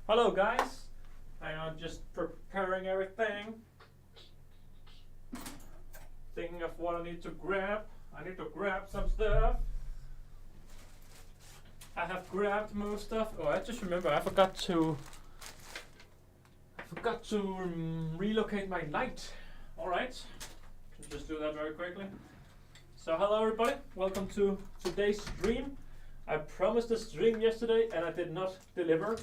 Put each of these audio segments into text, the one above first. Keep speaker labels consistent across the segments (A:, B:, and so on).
A: Hello guys, I am just preparing everything. Thinking of what I need to grab. I need to grab some stuff. I have grabbed most stuff. Oh, I just remember I forgot to relocate my light. Alright, can just do that very quickly. So hello everybody, welcome to today's stream. I promised a stream yesterday and I did not deliver.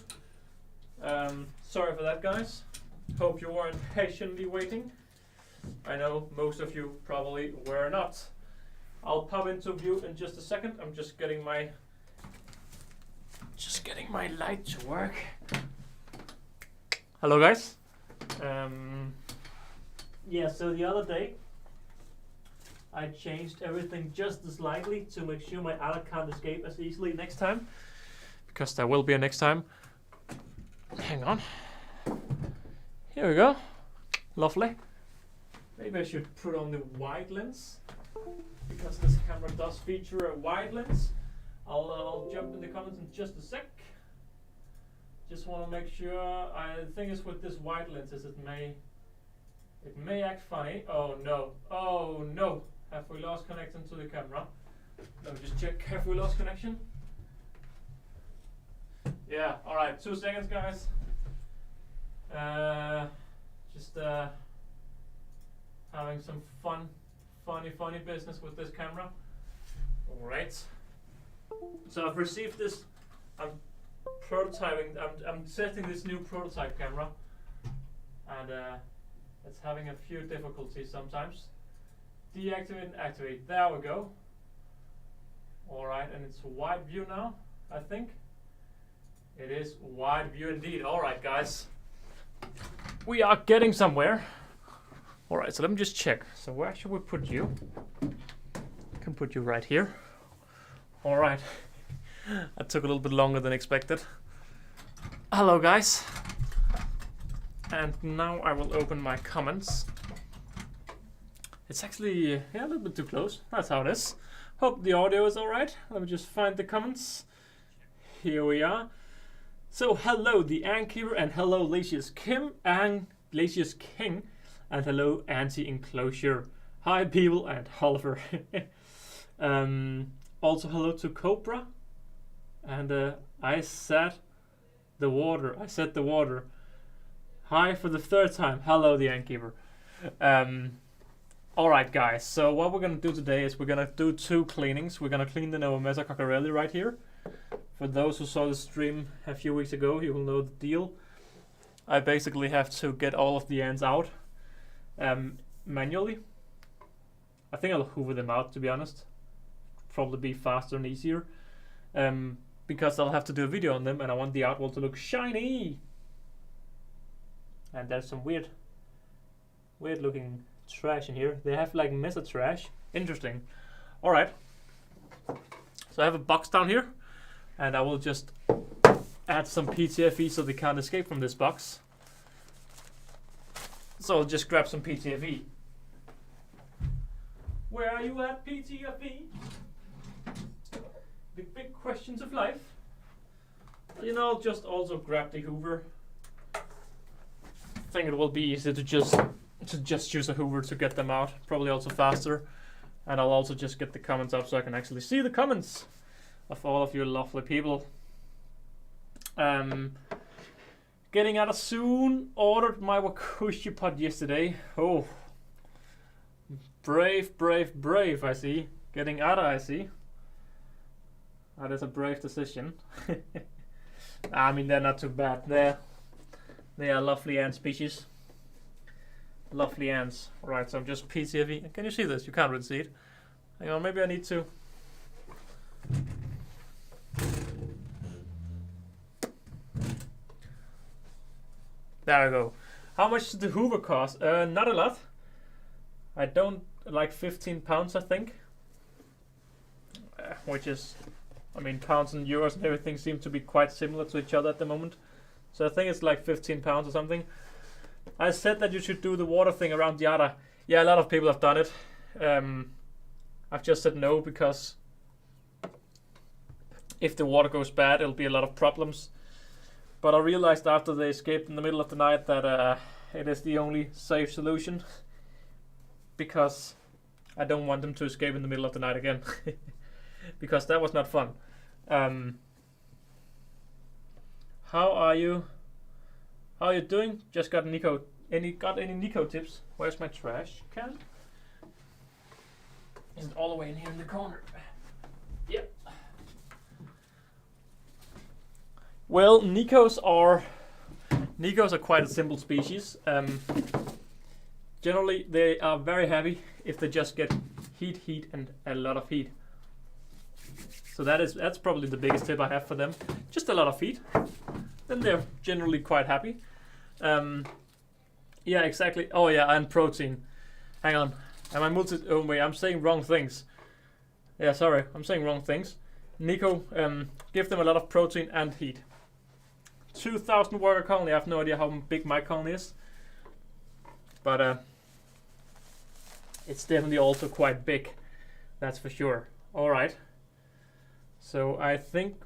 A: Sorry for that, guys. Hope you weren't patiently waiting. I know most of you probably were not. I'll pop into view in just a second. I'm just getting my light to work. Hello guys. Yeah, so the other day I changed everything just slightly to make sure my adder can't escape as easily next time, because there will be a next time. Hang on. Here we go. Lovely. Maybe I should put on the wide lens, because this camera does feature a wide lens. I'll jump in the comments in just a sec. Just want to make sure. The thing is with this wide lens is it may act funny. Oh no. Oh no. Have we lost connection to the camera? Let me just check. Have we lost connection? Yeah, alright, 2 seconds guys. Just having some funny business with this camera. Alright. So I've received this, I'm setting this new prototype camera, and it's having a few difficulties sometimes. Deactivate and activate, there we go. Alright, and it's wide view now, I think. It is wide view indeed. Alright guys, we are getting somewhere. Alright, so let me just check. So where should we put you? I can put you right here. Alright, that took a little bit longer than expected. Hello guys, and now I will open my comments. It's actually a little bit too close. That's how it is. Hope the audio is alright. Let me just find the comments. Here we are. So hello the Ankeeper, and hello Lacius Kim and Lacius King, and hello Anti-Enclosure. Hi people and Oliver. Also hello to Cobra, and I said the water. Hi for the 3rd time. Hello the Ankeeper. Alright guys, so what we're gonna do today is we're gonna do 2 cleanings. We're gonna clean the Nova Mesa Coccarelli right here. For those who saw the stream a few weeks ago, you will know the deal. I basically have to get all of the ants out manually. I think I'll hoover them out, to be honest. Probably be faster and easier. Because I'll have to do a video on them, and I want the outwall to look shiny. And there's some weird looking trash in here. They have like mesa trash. Interesting. Alright. So I have a box down here, and I will just add some PTFE so they can't escape from this box. So I'll just grab some PTFE. Where are you at, PTFE? The big questions of life. You know, I'll just also grab the hoover. I think it will be easy to just use a hoover to get them out. Probably also faster. And I'll also just get the comments up so I can actually see the comments of all of you lovely people. Getting out of soon. Ordered my Wakushi pod yesterday. Oh, brave, I see. Getting out of, I see. That is a brave decision. I mean, they're not too bad. They are lovely ant species. Lovely ants. Right, so I'm just PTFE. Can you see this? You can't really see it. Hang on, maybe I need to. There we go. How much does the hoover cost? Not a lot. I don't like 15 pounds, I think. Which is, I mean, pounds and euros and everything seem to be quite similar to each other at the moment. So I think it's like 15 pounds or something. I said that you should do the water thing around the adder. Yeah, a lot of people have done it. I've just said no because if the water goes bad, it'll be a lot of problems. But I realized after they escaped in the middle of the night that it is the only safe solution, because I don't want them to escape in the middle of the night again, because that was not fun. How are you? How are you doing? Just got Nico. Got any Nico tips? Where's my trash can? Is it all the way in here in the corner? Yep. Well, Nicos are quite a simple species. Generally, they are very happy if they just get heat, and a lot of heat. So that's probably the biggest tip I have for them. Just a lot of heat, then they're generally quite happy. Yeah, exactly. Oh yeah, and protein. Hang on. Am I oh wait, I'm saying wrong things. Yeah, sorry, I'm saying wrong things. Nico, give them a lot of protein and heat. 2,000 worker colony. I have no idea how big my colony is, but it's definitely also quite big. That's for sure. All right. So I think,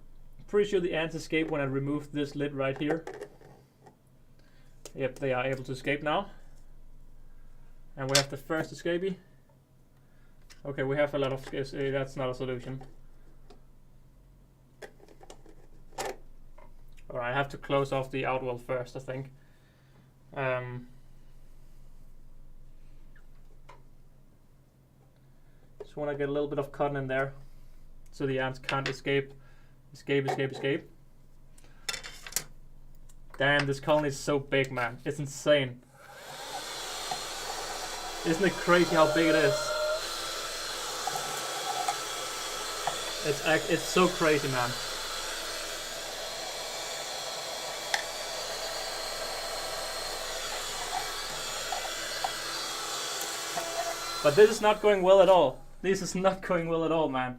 A: pretty sure the ants escape when I remove this lid right here. Yep, they are able to escape now. And we have the first escapee. Okay, we have a lot of that's not a solution. Alright, I have to close off the outwall first, I think. Just want to get a little bit of cotton in there, so the ants can't escape. Escape. Damn, this colony is so big, man. It's insane. Isn't it crazy how big it is? It's so crazy, man. But this is not going well at all. This is not going well at all, man.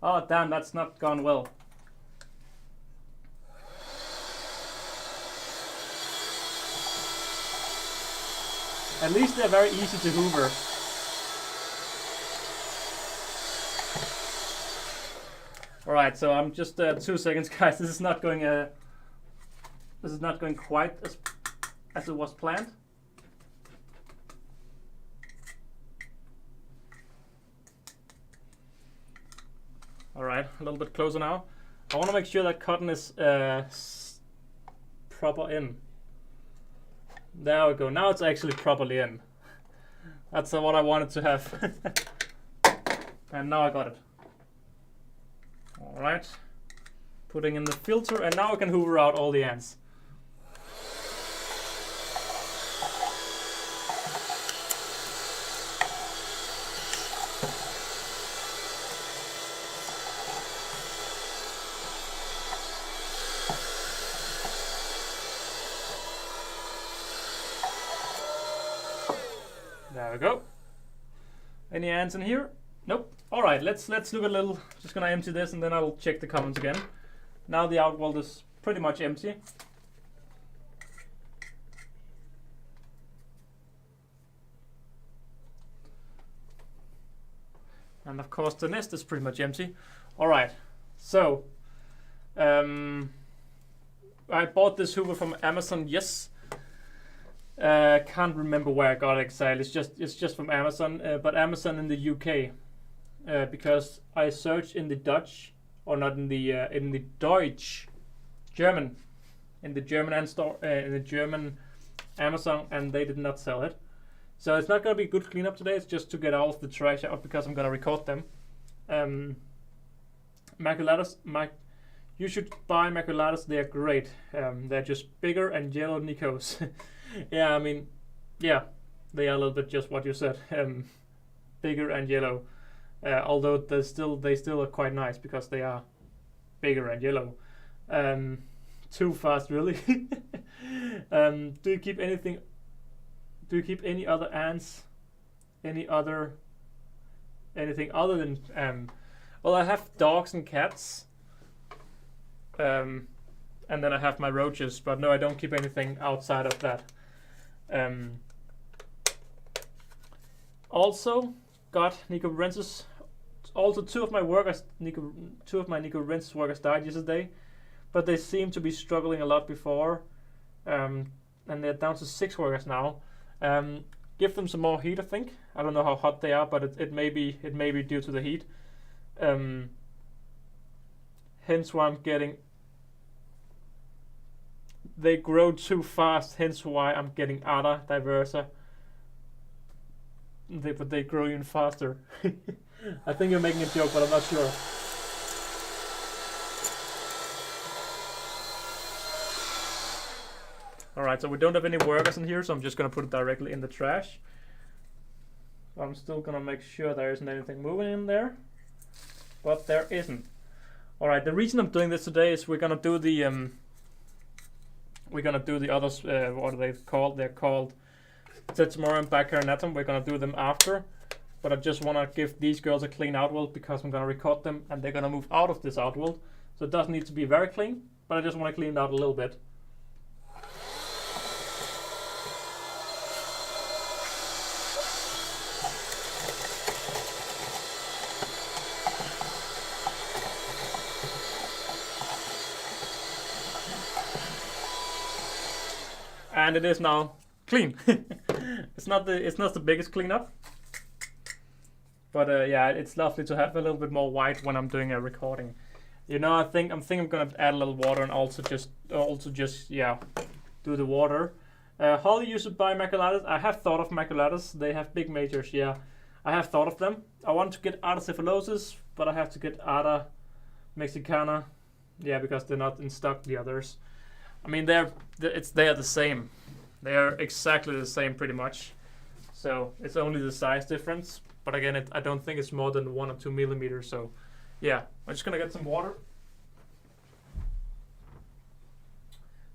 A: Oh, damn, that's not gone well. At least they're very easy to hoover. Alright, so I'm just 2 seconds, guys. This is not going quite as it was planned. Alright, a little bit closer now. I want to make sure that cotton is proper in. There we go. Now it's actually properly in. That's what I wanted to have. And now I got it. Alright. Putting in the filter, and now I can hoover out all the ants. There we go. Any ants in here? Nope. All right, let's look a little. Just gonna empty this, and then I will check the comments again. Now the outworld is pretty much empty. And of course the nest is pretty much empty. All right, so I bought this Hoover from Amazon. Yes. Can't remember where I got it exactly. It's just from Amazon, but Amazon in the UK, because I searched in the Dutch, or not in the Deutsch, German, in the German store, in the German Amazon, and they did not sell it. So it's not gonna be a good cleanup today. It's just to get all of the trash out because I'm gonna record them. Maculatus, you should buy Maculatus. They're great. They're just bigger and yellow Nicos. Yeah, I mean, yeah, they are a little bit just what you said, bigger and yellow. Although they still are quite nice because they are bigger and yellow. Too fast, really. Do you keep anything? Do you keep any other ants? Anything other than? Well, I have dogs and cats. And then I have my roaches, but no, I don't keep anything outside of that. Also got Nicorensis. Also, two of my Nicorensis workers died yesterday. but they seem to be struggling a lot before, and they're down to 6 workers now. Give them some more heat, I think. I don't know how hot they are, but it may be due to the heat. Hence why I'm getting. They grow too fast, hence why I'm getting Ada Diversa. But they grow even faster. I think you're making a joke, but I'm not sure. Alright, so we don't have any workers in here, so I'm just gonna put it directly in the trash. I'm still gonna make sure there isn't anything moving in there, but there isn't. Alright, the reason I'm doing this today is we're gonna do the others. What are they called? They're called Tetsumoru and Baccarinatum. We're gonna do them after, but I just wanna give these girls a clean outworld because I'm gonna record them and they're gonna move out of this outworld. So it doesn't need to be very clean, but I just wanna clean it out a little bit. And it is now clean. It's not the biggest cleanup, but yeah, it's lovely to have a little bit more white when I'm doing a recording. You know, I'm thinking I'm gonna add a little water and also just yeah, do the water. Holly used to buy maculatus. I have thought of maculatus. They have big majors. Yeah, I have thought of them. I want to get Ada cephalosus, but I have to get Ada mexicana. Yeah, because they're not in stock, the others. I mean, they are the same. They are exactly the same, pretty much. So it's only the size difference. But again, I don't think it's more than 1 or 2 millimeters. So yeah, I'm just gonna get some water.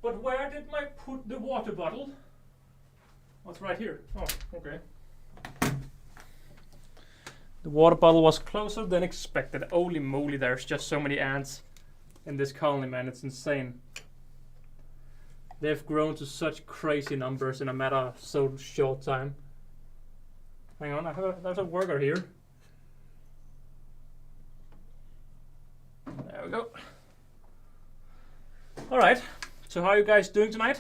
A: But where did I put the water bottle? What's right here? Oh, okay. The water bottle was closer than expected. Holy moly, there's just so many ants in this colony, man. It's insane. They've grown to such crazy numbers in a matter of so short time. Hang on, there's a worker here. There we go. Alright, so how are you guys doing tonight?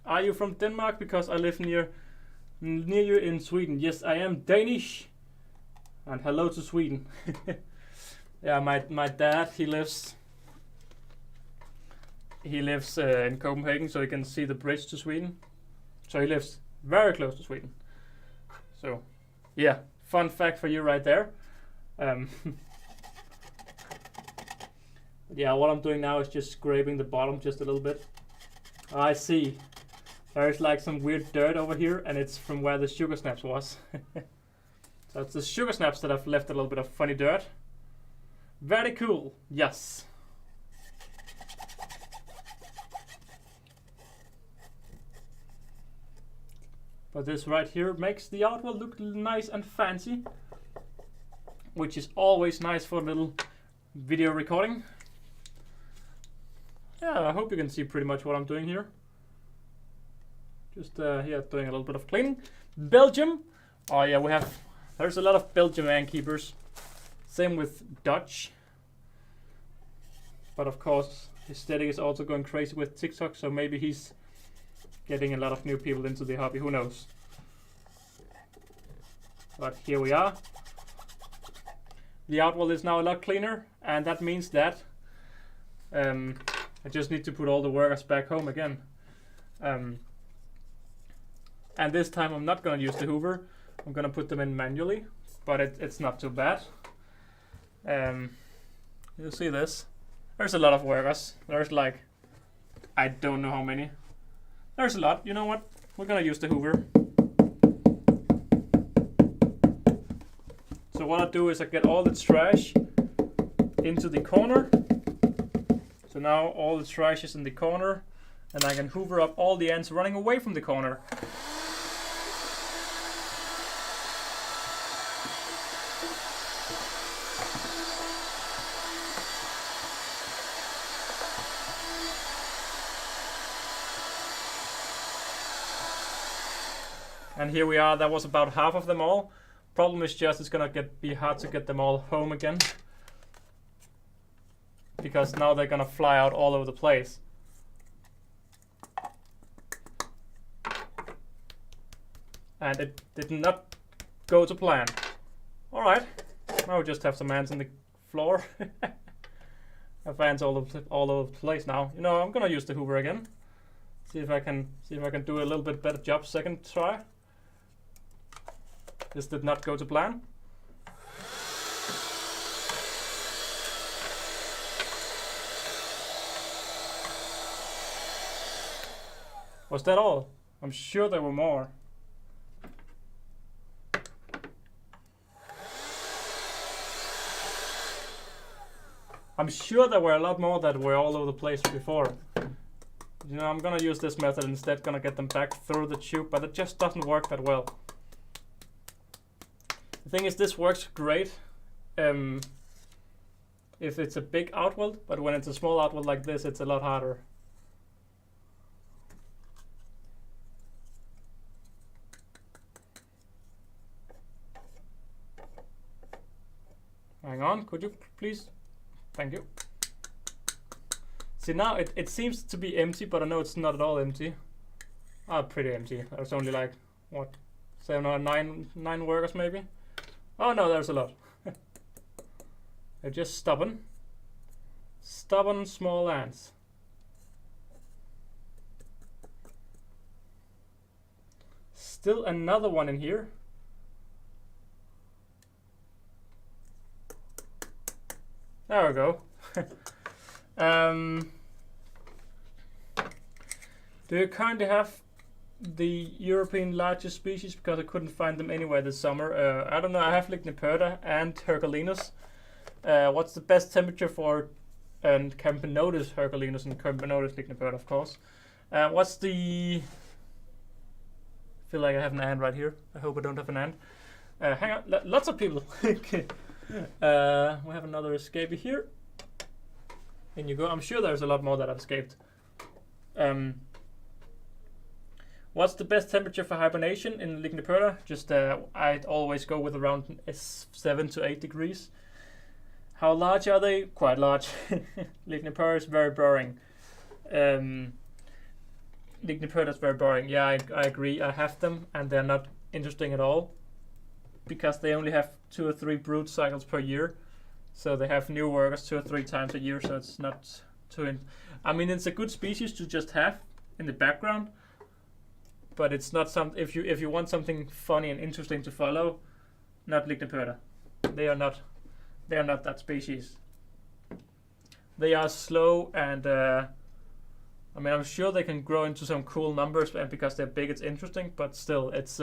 A: Are you from Denmark? Because I live near you in Sweden. Yes, I am Danish. And hello to Sweden. Yeah, my dad, he lives in Copenhagen, so he can see the bridge to Sweden. So he lives very close to Sweden. So, yeah, fun fact for you right there. Yeah, what I'm doing now is just scraping the bottom just a little bit. I see. There's like some weird dirt over here, and it's from where the sugar snaps was. So it's the sugar snaps that have left a little bit of funny dirt. Very cool, yes. But this right here makes the outworld look nice and fancy, which is always nice for a little video recording. Yeah, I hope you can see pretty much what I'm doing here. Just here doing a little bit of cleaning. Belgium. Oh yeah, there's a lot of Belgian ant keepers. Same with Dutch. But of course, Aesthetic is also going crazy with TikTok, so maybe he's getting a lot of new people into the hobby, who knows. But here we are. The outworld is now a lot cleaner, and that means that I just need to put all the workers back home again. And this time I'm not going to use the Hoover. I'm going to put them in manually, but it's not too bad. You'll see this. There's a lot of workers. There's like, I don't know how many. There's a lot. You know what? We're gonna use the Hoover. So what I do is I get all the trash into the corner. So now all the trash is in the corner, and I can Hoover up all the ants running away from the corner. And here we are. That was about half of them all. Problem is just it's gonna be hard to get them all home again. because now they're gonna fly out all over the place. And it did not go to plan. Alright, now we just have some ants on the floor. I have ants all over the place now. You know, I'm gonna use the Hoover again. See if I can do a little bit better job second try. This did not go to plan. Was that all? I'm sure there were more. I'm sure there were a lot more that were all over the place before. You know, I'm gonna use this method instead, gonna get them back through the tube, but it just doesn't work that well. The thing is, this works great if it's a big outweld, but when it's a small outweld like this, it's a lot harder. Hang on, could you please? Thank you. See, now it seems to be empty, but I know it's not at all empty. Pretty empty. There's only like, what, 7 or 9 workers maybe? Oh no, there's a lot. They're just stubborn. Stubborn small ants. Still another one in here. There we go. Do you currently have the European largest species? Because I couldn't find them anywhere this summer. I don't know. I have Lichniperta and Herculinus. What's the best temperature for and Camponotus Herculinus and Camponotus Lichniperta, of course. What's the? I feel like I have an ant right here. I hope I don't have an ant. Hang on. Lots of people. Okay. We have another escapee here. In you go. I'm sure there's a lot more that have escaped. What's the best temperature for hibernation in Lichniperta? Just I'd always go with around 7 to 8 degrees. How large are they? Quite large. Lichniperta is very boring. Lichniperta is very boring. Yeah, I agree. I have them and they're not interesting at all because they only have 2 or 3 brood cycles per year. So they have new workers 2 or 3 times a year, so it's not too... I mean, it's a good species to just have in the background, but it's not some... If you want something funny and interesting to follow, not Lichniperta. They are not that species. They are slow and I mean, I'm sure they can grow into some cool numbers, and because they're big, it's interesting. But still, it's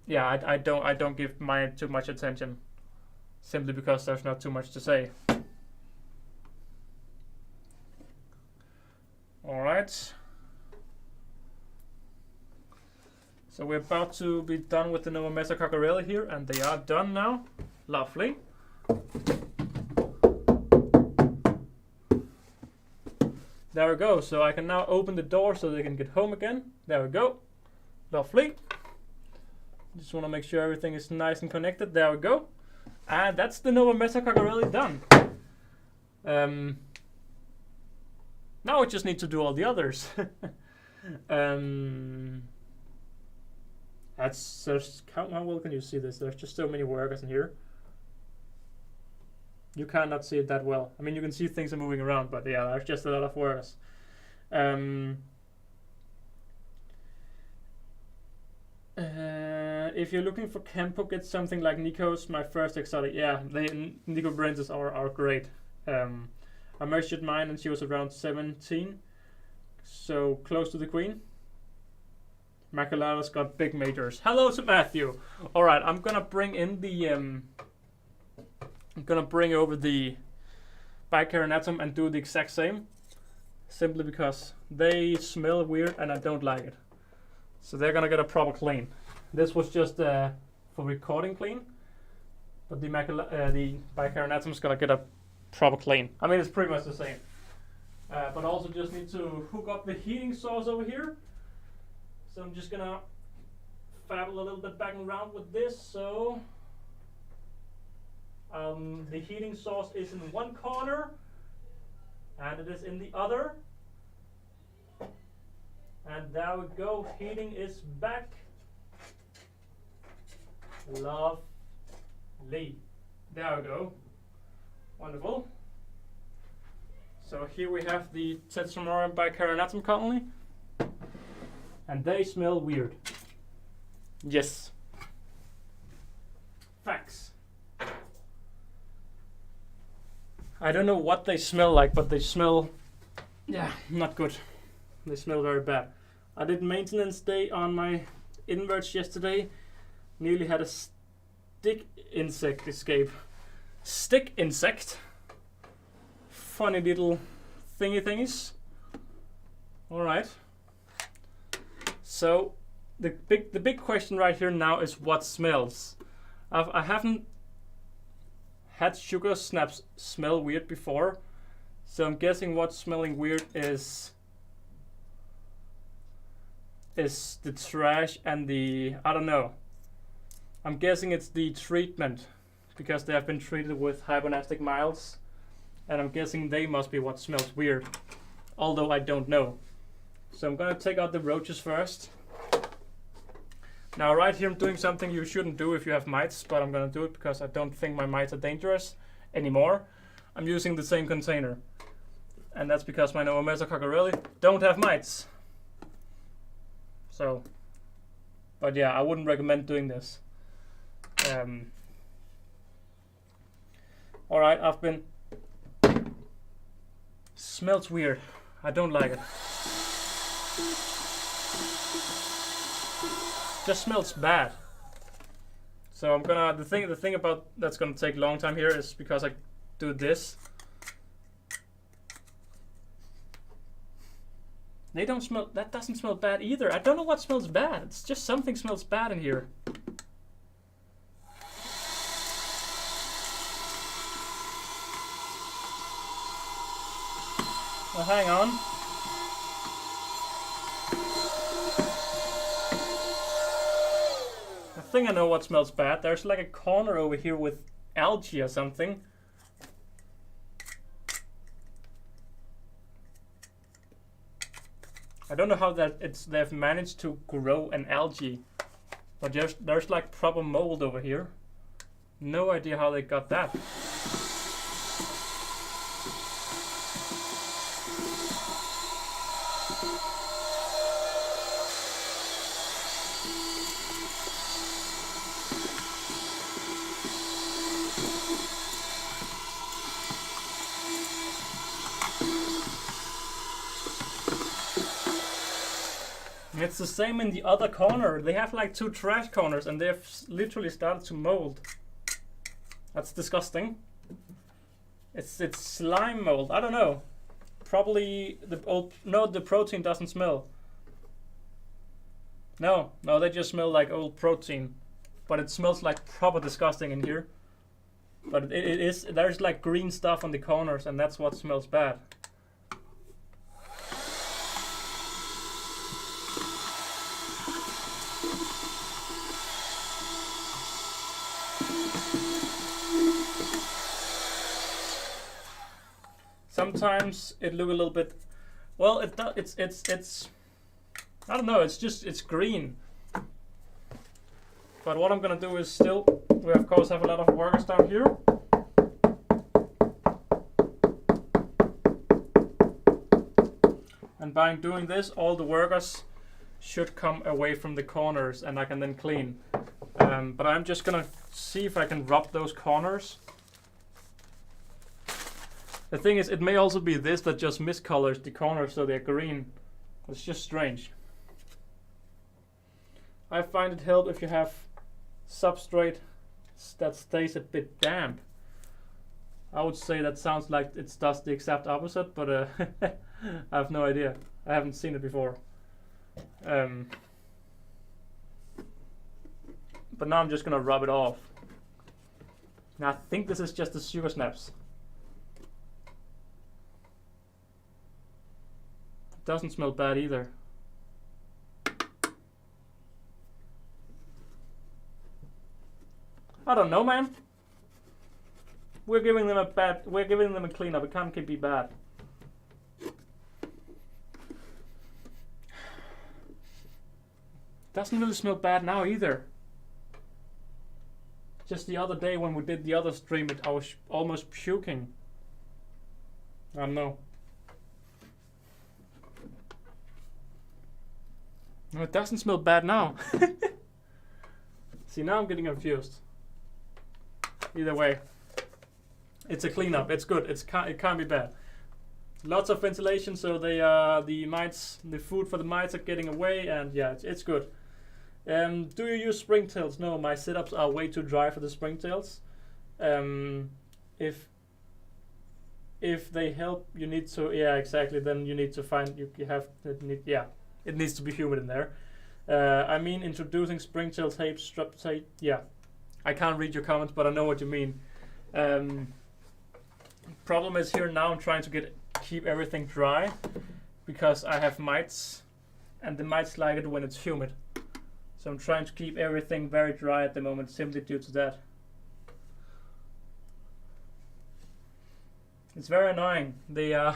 A: yeah, I don't give mine too much attention, simply because there's not too much to say. All right. So we're about to be done with the Nova Metacocorelli here, and they are done now. Lovely. There we go. So I can now open the door so they can get home again. There we go. Lovely. Just want to make sure everything is nice and connected. There we go. And that's the Nova Metacocorelli done. Now we just need to do all the others. There's how well can you see this? There's just so many workers in here. You cannot see it that well. I mean, you can see things are moving around, but yeah, there's just a lot of workers. If you're looking for Campo, get something like Nikos, my first exotic. Yeah, Nicobrensis are great. I measured mine and she was around 17, so close to the queen. Maculata's got big majors. Hello to Matthew. All right, I'm gonna bring in the I'm gonna bring over the Bicarinatum and do the exact same, simply because they smell weird and I don't like it. So they're gonna get a proper clean. This was just for recording clean, but the Bicarinatum's gonna get a proper clean. I mean, it's pretty much the same, but also just need to hook up the heating source over here. So I'm just gonna fabble a little bit back and around with this. So the heating source is in one corner and it is in the other. And there we go, heating is back. Lovely. There we go. Wonderful. So here we have the Tetramarum bicarionatum colony. And they smell weird. Yes. Facts. I don't know what they smell like, but they smell, yeah, not good. They smell very bad. I did maintenance day on my inverts yesterday. Nearly had a stick insect escape. Stick insect? Funny little thingies. Alright. So the big question right here now is what smells. I haven't had sugar snaps smell weird before, so I'm guessing what's smelling weird is the trash and the, I don't know. I'm guessing it's the treatment, because they have been treated with hibernastic miles, and I'm guessing they must be what smells weird, although I don't know. So I'm gonna take out the roaches first. Now right here I'm doing something you shouldn't do if you have mites, but I'm gonna do it because I don't think my mites are dangerous anymore. I'm using the same container, and that's because my Novomessa cockerelli don't have mites. So, but yeah, I wouldn't recommend doing this. Alright, I've been... Smells weird. I don't like it. Just smells bad. So I'm gonna... The thing about that's gonna take a long time here is because I do this. They don't smell... That doesn't smell bad either. I don't know what smells bad. It's just something smells bad in here. Well, hang on. I think I know what smells bad. There's like a corner over here with algae or something. I don't know how they've managed to grow an algae, but there's like proper mold over here. No idea how they got that. It's the same in the other corner. They have like 2 trash corners and they've literally started to mold. That's disgusting. It's slime mold. I don't know. Probably the protein doesn't smell. No, they just smell like old protein. But it smells like proper disgusting in here. But there's like green stuff on the corners, and that's what smells bad. Sometimes it look a little bit, well, it's I don't know, it's green. But what I'm gonna do is we of course have a lot of workers down here. And by doing this, all the workers should come away from the corners and I can then clean. But I'm just gonna see if I can rub those corners. The thing is, it may also be this that just miscolors the corners so they're green. It's just strange. I find it helps if you have substrate that stays a bit damp. I would say that sounds like it does the exact opposite, but I have no idea. I haven't seen it before. But now I'm just gonna rub it off. Now I think this is just the sugar snaps. Doesn't smell bad either. I don't know, man. We're giving them a cleanup. It can't be bad. Doesn't really smell bad now either. Just the other day when we did the other stream, I was almost puking. I don't know. No, it doesn't smell bad now. See, now I'm getting confused. Either way, it's a cleanup. It's good. It can't be bad. Lots of ventilation, so the mites, the food for the mites are getting away, and yeah, it's good. Do you use springtails? No, my setups are way too dry for the springtails. If they help, you need to, yeah, exactly. Then you need to find, it needs to be humid in there. I mean, introducing springtail tape, strap tape. Yeah, I can't read your comments, but I know what you mean. Problem is here now I'm trying to keep everything dry because I have mites, and the mites like it when it's humid. So I'm trying to keep everything very dry at the moment, simply due to that. It's very annoying. They're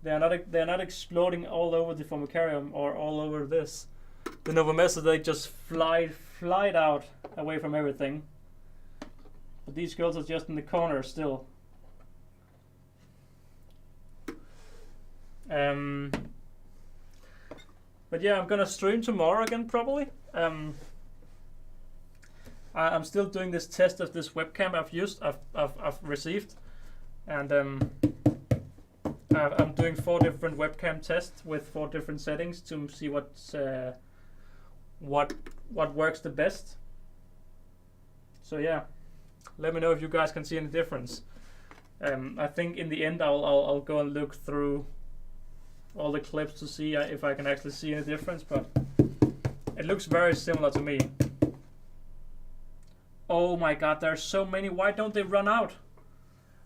A: not exploding all over the Formicarium or all over this. The Novomessa, they just fly out away from everything. But these girls are just in the corner still. But yeah, I'm gonna stream tomorrow again probably. I'm still doing this test of this webcam I've received, and I'm doing 4 different webcam tests with 4 different settings to see what works the best. So yeah, let me know if you guys can see any difference. I think in the end I'll go and look through all the clips to see if I can actually see any difference, but it looks very similar to me. Oh my god, there's so many. Why don't they run out?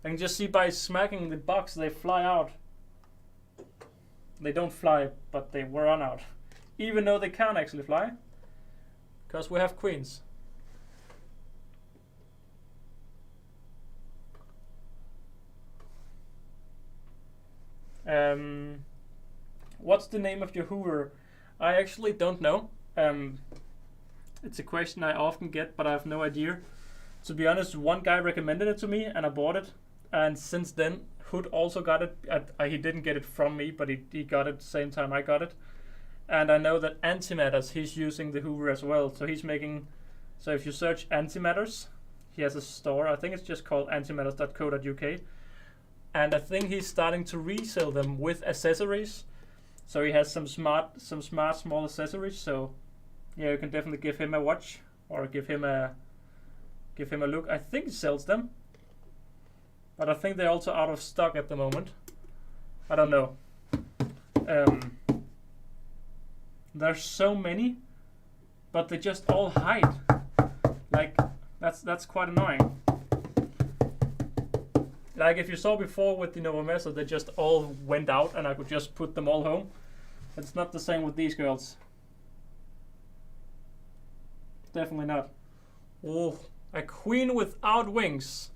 A: I can just see by smacking the box they fly out. They don't fly, but they run out. Even though they can't actually fly, because we have queens. What's the name of your Hoover? I actually don't know. It's a question I often get, but I have no idea. To be honest, one guy recommended it to me and I bought it. And since then, Hood also got it. He didn't get it from me, but he got it the same time I got it. And I know that Antimatters, he's using the Hoover as well. So he's making, so if you search Antimatters, he has a store. I think it's just called antimatters.co.uk. And I think he's starting to resell them with accessories. So he has some smart small accessories. So yeah, you can definitely give him a watch or give him a look. I think he sells them, but I think they're also out of stock at the moment. I don't know. There's so many, but they just all hide. Like that's quite annoying. Like if you saw before with the Novomessa, they just all went out and I could just put them all home. It's not the same with these girls. Definitely not. Oh, a queen without wings.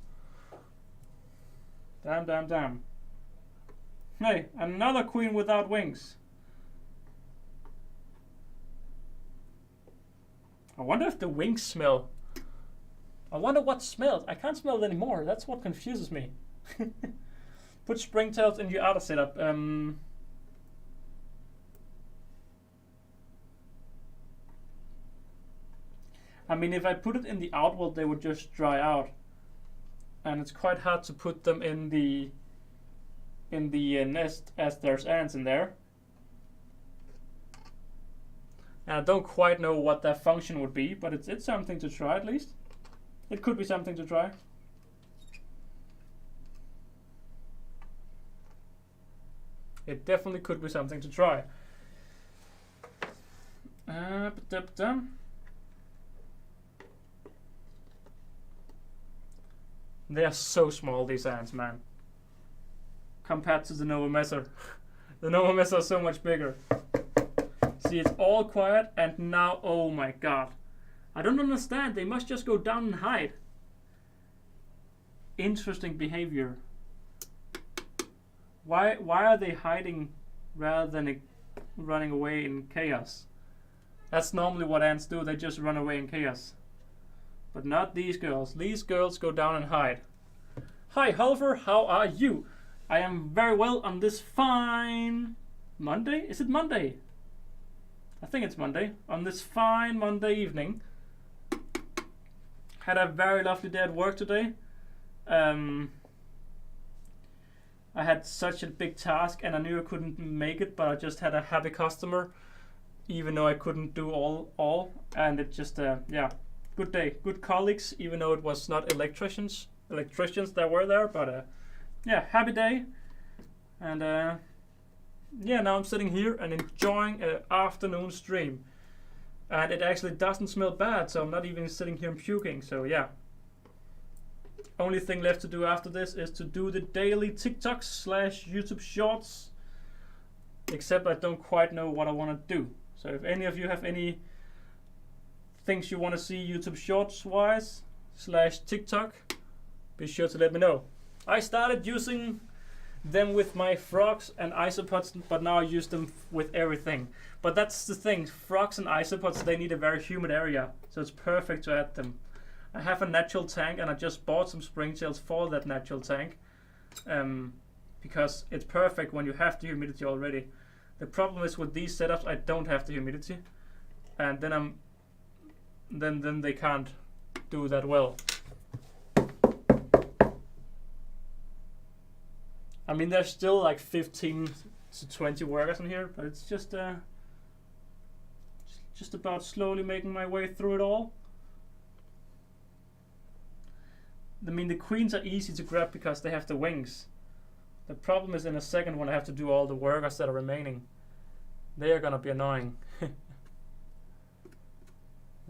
A: Damn, damn, damn. Hey, another queen without wings. I wonder if the wings smell. I wonder what smells. I can't smell it anymore. That's what confuses me. Put springtails in your outer setup. I mean, if I put it in the outward, they would just dry out, and it's quite hard to put them in the nest as there's ants in there. And I don't quite know what that function would be, but it's something to try at least. It could be something to try. It definitely could be something to try. They are so small, these ants, man. Compared to the Novomessa. The Novomessa are so much bigger. See, it's all quiet, and now, oh my god. I don't understand. They must just go down and hide. Interesting behavior. Why are they hiding rather than running away in chaos? That's normally what ants do, they just run away in chaos. But not these girls. These girls go down and hide. Hi Hulver, how are you? I am very well on this fine Monday? Is it Monday? I think it's Monday. On this fine Monday evening. Had a very lovely day at work today. I had such a big task and I knew I couldn't make it, but I just had a happy customer, even though I couldn't do all. And it just, yeah, good day. Good colleagues, even though it was not electricians that were there, but yeah, happy day. And yeah, now I'm sitting here and enjoying an afternoon stream. And it actually doesn't smell bad, so I'm not even sitting here and puking, so yeah. Only thing left to do after this is to do the daily TikToks / YouTube shorts. Except I don't quite know what I want to do. So if any of you have any things you want to see YouTube shorts wise / TikTok, be sure to let me know. I started using them with my frogs and isopods, but now I use them with everything. But that's the thing, frogs and isopods, they need a very humid area, so it's perfect to add them. I have a natural tank and I just bought some springtails for that natural tank, because it's perfect when you have the humidity already. The problem is with these setups I don't have the humidity, and then they can't do that well. I mean, there's still like 15 to 20 workers in here, but it's just about slowly making my way through it all. I mean, the queens are easy to grab because they have the wings. The problem is in a second when I have to do all the workers that are remaining. They are gonna be annoying.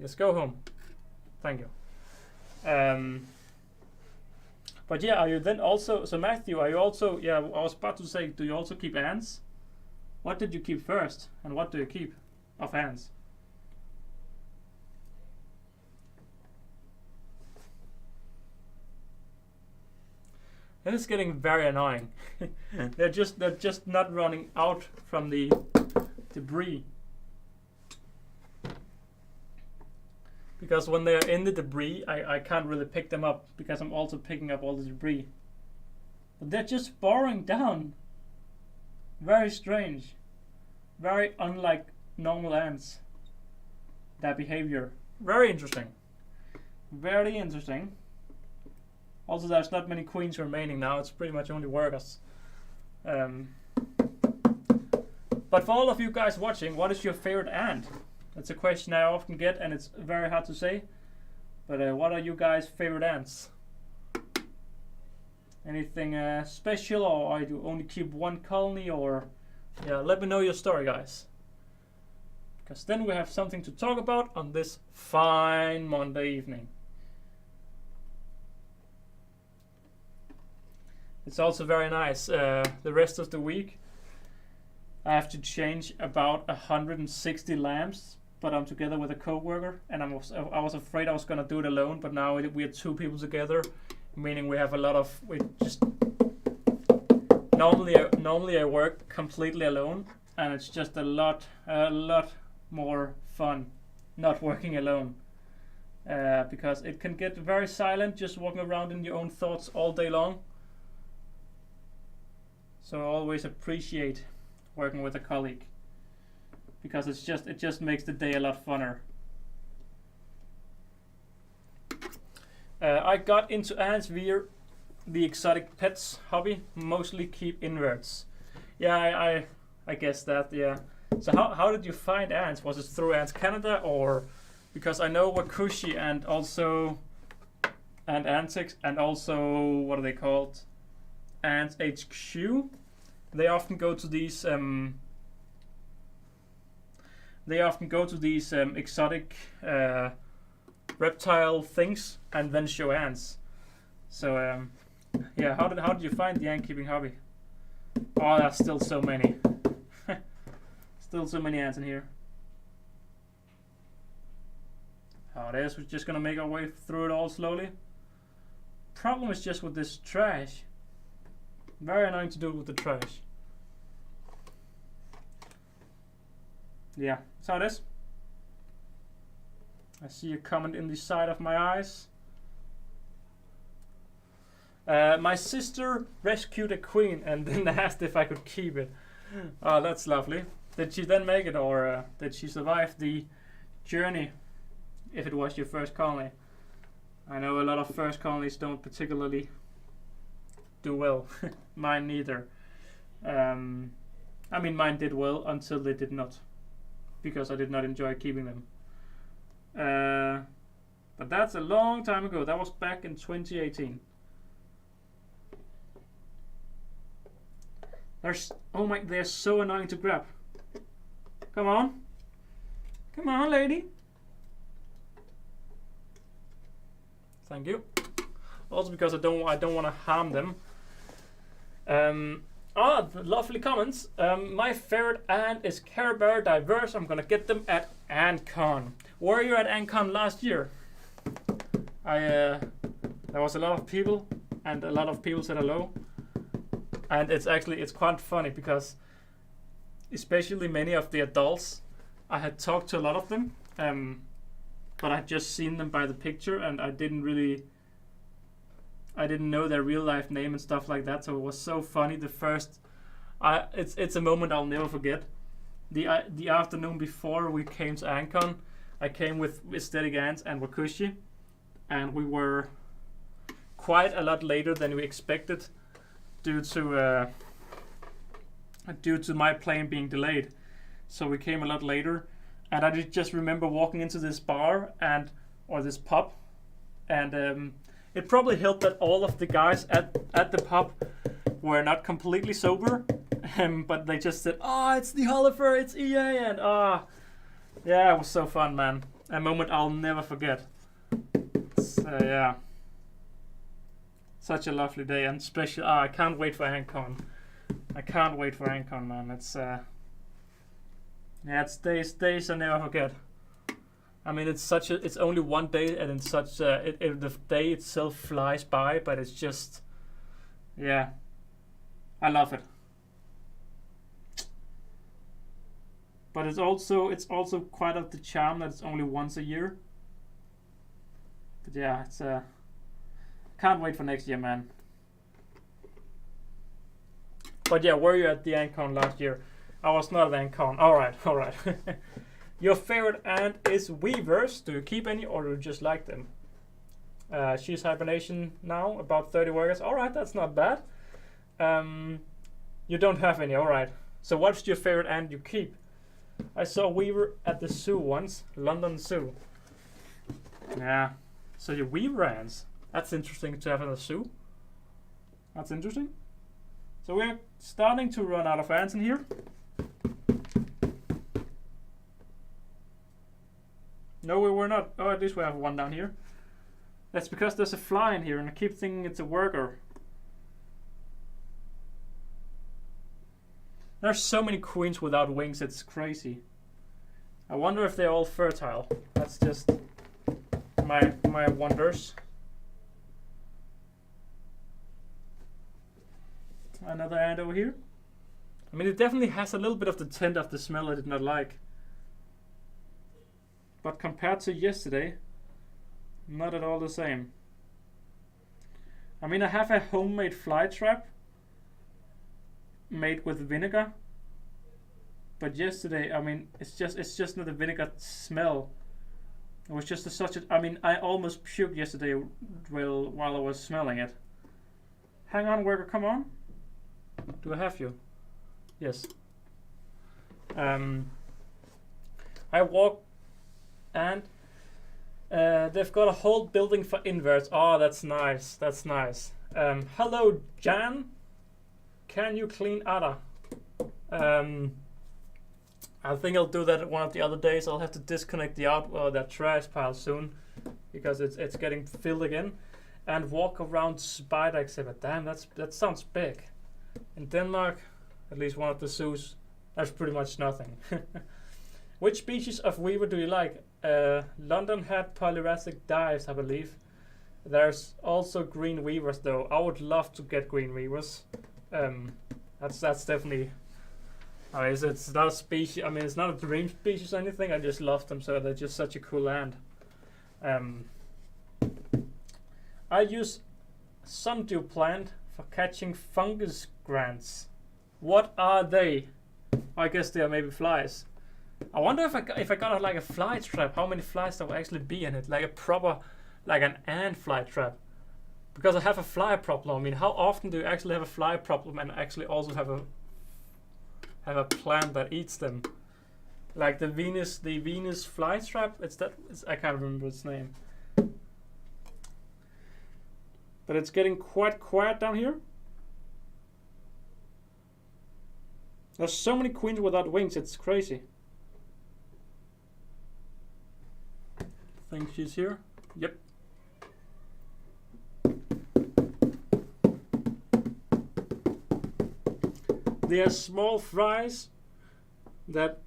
A: Just go home. Thank you. But yeah, are you then also, so Matthew, are you also, yeah, I was about to say, do you also keep ants? What did you keep first? And what do you keep of ants? This is getting very annoying. They're just not running out from the debris. Because when they're in the debris, I can't really pick them up because I'm also picking up all the debris. But they're just burrowing down. Very strange. Very unlike normal ants. Their behavior. Very interesting. Very interesting. Also, there's not many queens remaining now. It's pretty much only workers. But for all of you guys watching, what is your favorite ant? That's a question I often get, and it's very hard to say. But what are you guys' favorite ants? Anything special, or do you only keep one colony? Or yeah, let me know your story, guys. Because then we have something to talk about on this fine Monday evening. It's also very nice. The rest of the week, I have to change about 160 lamps. But I'm together with a co-worker, and I was afraid I was gonna do it alone. But now we are 2 people together, meaning we have a lot of. We just normally I work completely alone, and it's just a lot more fun not working alone, because it can get very silent just walking around in your own thoughts all day long. So I always appreciate working with a colleague, because it just makes the day a lot funner. I got into ants via the exotic pets hobby, mostly keep inverts. Yeah, I guess that, yeah. So how did you find ants? Was it through Ants Canada, or because I know Wakushi and also and Antics and also what are they called? Ants HQ. They often go to these exotic reptile things and then show ants. So yeah, how did you find the ant keeping hobby? Oh, there's still so many. Still so many ants in here. Oh, there's, we're just gonna make our way through it all slowly. Problem is just with this trash. Very annoying to do with the trash. Yeah, that's how it is. I see a comment in the side of my eyes. My sister rescued a queen and then asked if I could keep it. Oh, that's lovely. Did she then make it, or did she survive the journey if it was your first colony? I know a lot of first colonies don't particularly do well. Mine neither. I mean, mine did well until they did not, because I did not enjoy keeping them. But that's a long time ago. That was back in 2018. Oh my, they're so annoying to grab. Come on. Come on, lady. Thank you. Also because I don't want to harm them. The lovely comments. My favorite ant is Caribou Diverse. I'm gonna get them at AntCon. Were you at AntCon last year? There was a lot of people, and a lot of people said hello. And it's quite funny because especially many of the adults, I had talked to a lot of them, but I had just seen them by the picture, and I didn't know their real life name and stuff like that. So it was so funny. It's a moment I'll never forget. The afternoon before we came to AntCon, I came with Aesthetic Ants and Wakushi, and we were quite a lot later than we expected due to my plane being delayed. So we came a lot later, and I just remember walking into this bar or this pub, and it probably helped that all of the guys at the pub were not completely sober, but they just said, "Oh, it's the Hollifer, it's EA," and yeah, it was so fun, man. A moment I'll never forget. So yeah, such a lovely day, and special. I can't wait for AntCon. I can't wait for AntCon, man. It's days I never forget. I mean, it's only one day, and it's such the day itself flies by, but it's just, yeah, I love it. But it's also quite of the charm that it's only once a year. But yeah, it's can't wait for next year, man. But yeah, were you at the AntCon last year? I was not at AntCon. All right. Your favorite ant is weavers. Do you keep any, or do you just like them? She's hibernation now, about 30 workers. All right, that's not bad. You don't have any. All right. So what's your favorite ant you keep? I saw a weaver at the zoo once, London Zoo. Yeah. So you weaver ants. That's interesting to have in a zoo. That's interesting. So we're starting to run out of ants in here. No, we were not. Oh, at least we have one down here. That's because there's a fly in here, and I keep thinking it's a worker. There's so many queens without wings, it's crazy. I wonder if they're all fertile. That's just my wonders. Another ant over here. I mean, it definitely has a little bit of the tint of the smell I did not like. But compared to yesterday, not at all the same. I mean, I have a homemade fly trap made with vinegar. But yesterday, I mean, it's just not the vinegar smell. It was just such a. I mean, I almost puked yesterday while I was smelling it. Hang on, worker, come on. Do I have you? Yes. I walk, and they've got a whole building for inverts. Oh, that's nice. That's nice. Hello, Jan. Can you clean Ada? I think I'll do that one of the other days. I'll have to disconnect that trash pile soon, because it's getting filled again, and walk around spider exhibit. Damn, that sounds big. In Denmark, at least one of the zoos, that's pretty much nothing. Which species of weaver do you like? London had polyrasic dives, I believe. There's also green weavers, though. I would love to get green weavers. That's definitely. I mean, it's not a species. I mean, it's not a dream species or anything. I just love them, so they're just such a cool ant. I use sundew plant for catching fungus grants. What are they? I guess they are maybe flies. I wonder if I got like a fly trap, how many flies there will actually be in it, like a proper, like an ant fly trap. Because I have a fly problem. I mean, how often do you actually have a fly problem and actually also have a plant that eats them? Like the Venus fly trap. I can't remember its name. But it's getting quite quiet down here. There's so many queens without wings, it's crazy. I think she's here. Yep. They are small flies that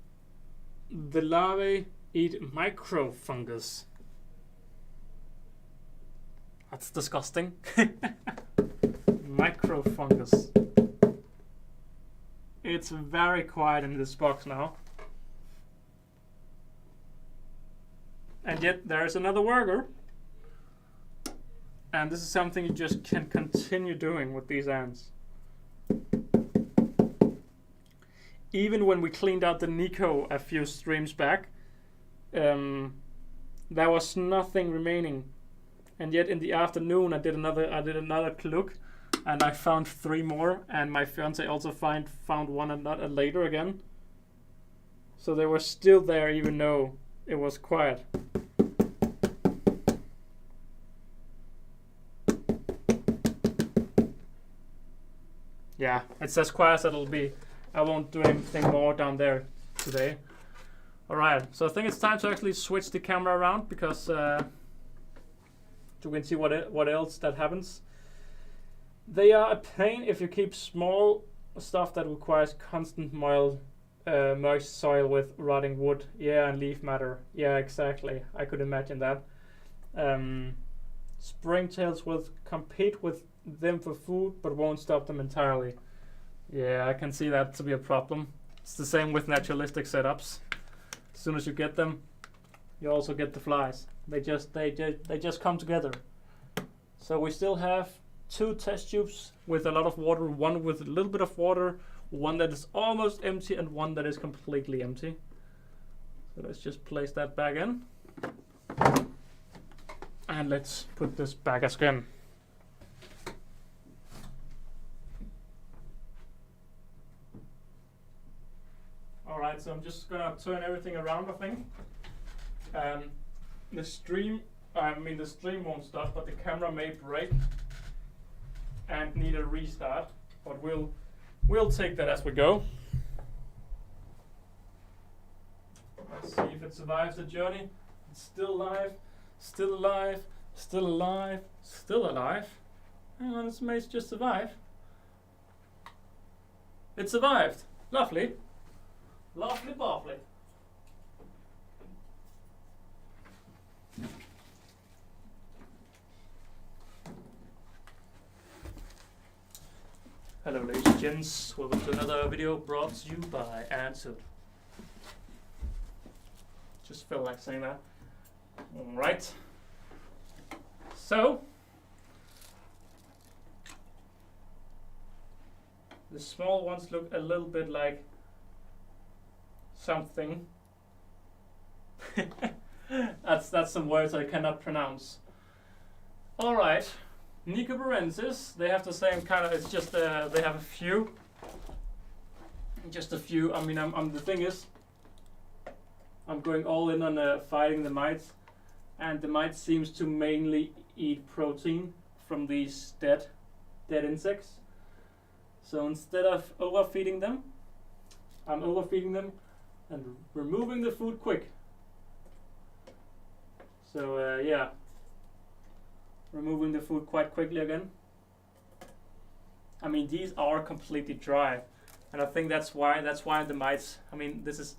A: the larvae eat microfungus. That's disgusting. Microfungus. It's very quiet in this box now. And yet there is another worker. And this is something you just can continue doing with these ants. Even when we cleaned out the Nico a few streams back, there was nothing remaining. And yet in the afternoon I did another look, and I found 3 more, and my fiance also found one later again. So they were still there even though it was quiet. Yeah, it's as quiet as it'll be. I won't do anything more down there today. Alright, so I think it's time to actually switch the camera around, because you can see what else that happens. They are a pain if you keep small stuff that requires constant moist soil with rotting wood. Yeah, and leaf matter. Yeah, exactly. I could imagine that. Springtails will compete with them for food, but won't stop them entirely. Yeah, I can see that to be a problem. It's the same with naturalistic setups. As soon as you get them, you also get the flies. They just come together. So we still have 2 test tubes with a lot of water, one with a little bit of water, one that is almost empty, and one that is completely empty. So let's just place that back in. And let's put this back again. Alright, so I'm just gonna turn everything around, I think. The stream won't stop, but the camera may break and need a restart, but we'll take that as we go. Let's see if it survives the journey. It's still alive, still alive, still alive, still alive. Hang on, this may just survive. It survived. Lovely. Lovely bobbly. Hello ladies and gents, welcome to another video brought to you by Ansel. Just felt like saying that. Alright. So, the small ones look a little bit like something. That's some words I cannot pronounce. Alright. Nicobarensis, they have the same kind of, it's just they have a few. Just a few. I mean, the thing is, I'm going all in on fighting the mites, and the mites seems to mainly eat protein from these dead insects. So instead of overfeeding them, I'm overfeeding them and removing the food quick. So yeah. Removing the food quite quickly again. I mean, these are completely dry, and I think that's why the mites. I mean, this is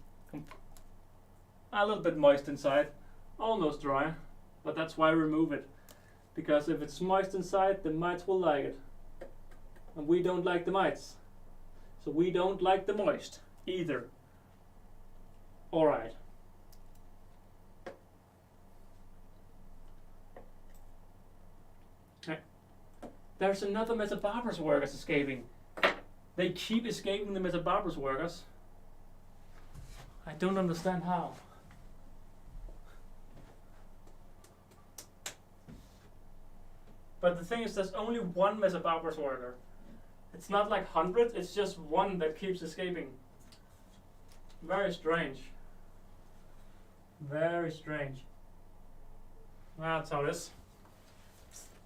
A: a little bit moist inside, almost dry, but that's why I remove it, because if it's moist inside, the mites will like it, and we don't like the mites, so we don't like the moist either. All right. There's another Metabarbarous workers escaping. They keep escaping the Metabarbarous workers. I don't understand how. But the thing is, there's only one Metabarbarous worker. It's not like hundreds, it's just one that keeps escaping. Very strange. Very strange. That's how it is.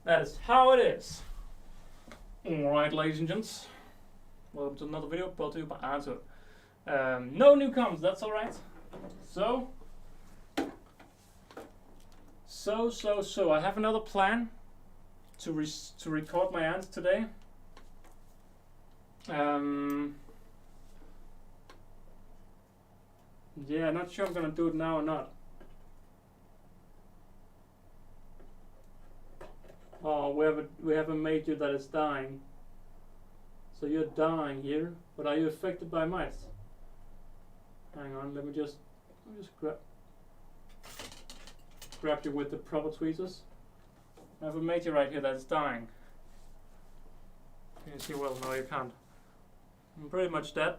A: That is how it is. Alright, ladies and gents. Welcome to another video brought to you by Answer. No new comments, that's alright. So, I have another plan to record my ants today. Yeah, not sure I'm gonna do it now or not. Oh, we have a major that is dying. So you're dying here, but are you affected by mice? Hang on, let me just grab you with the proper tweezers. I have a major right here that is dying. Can you see? Well, no, you can't. I'm pretty much dead.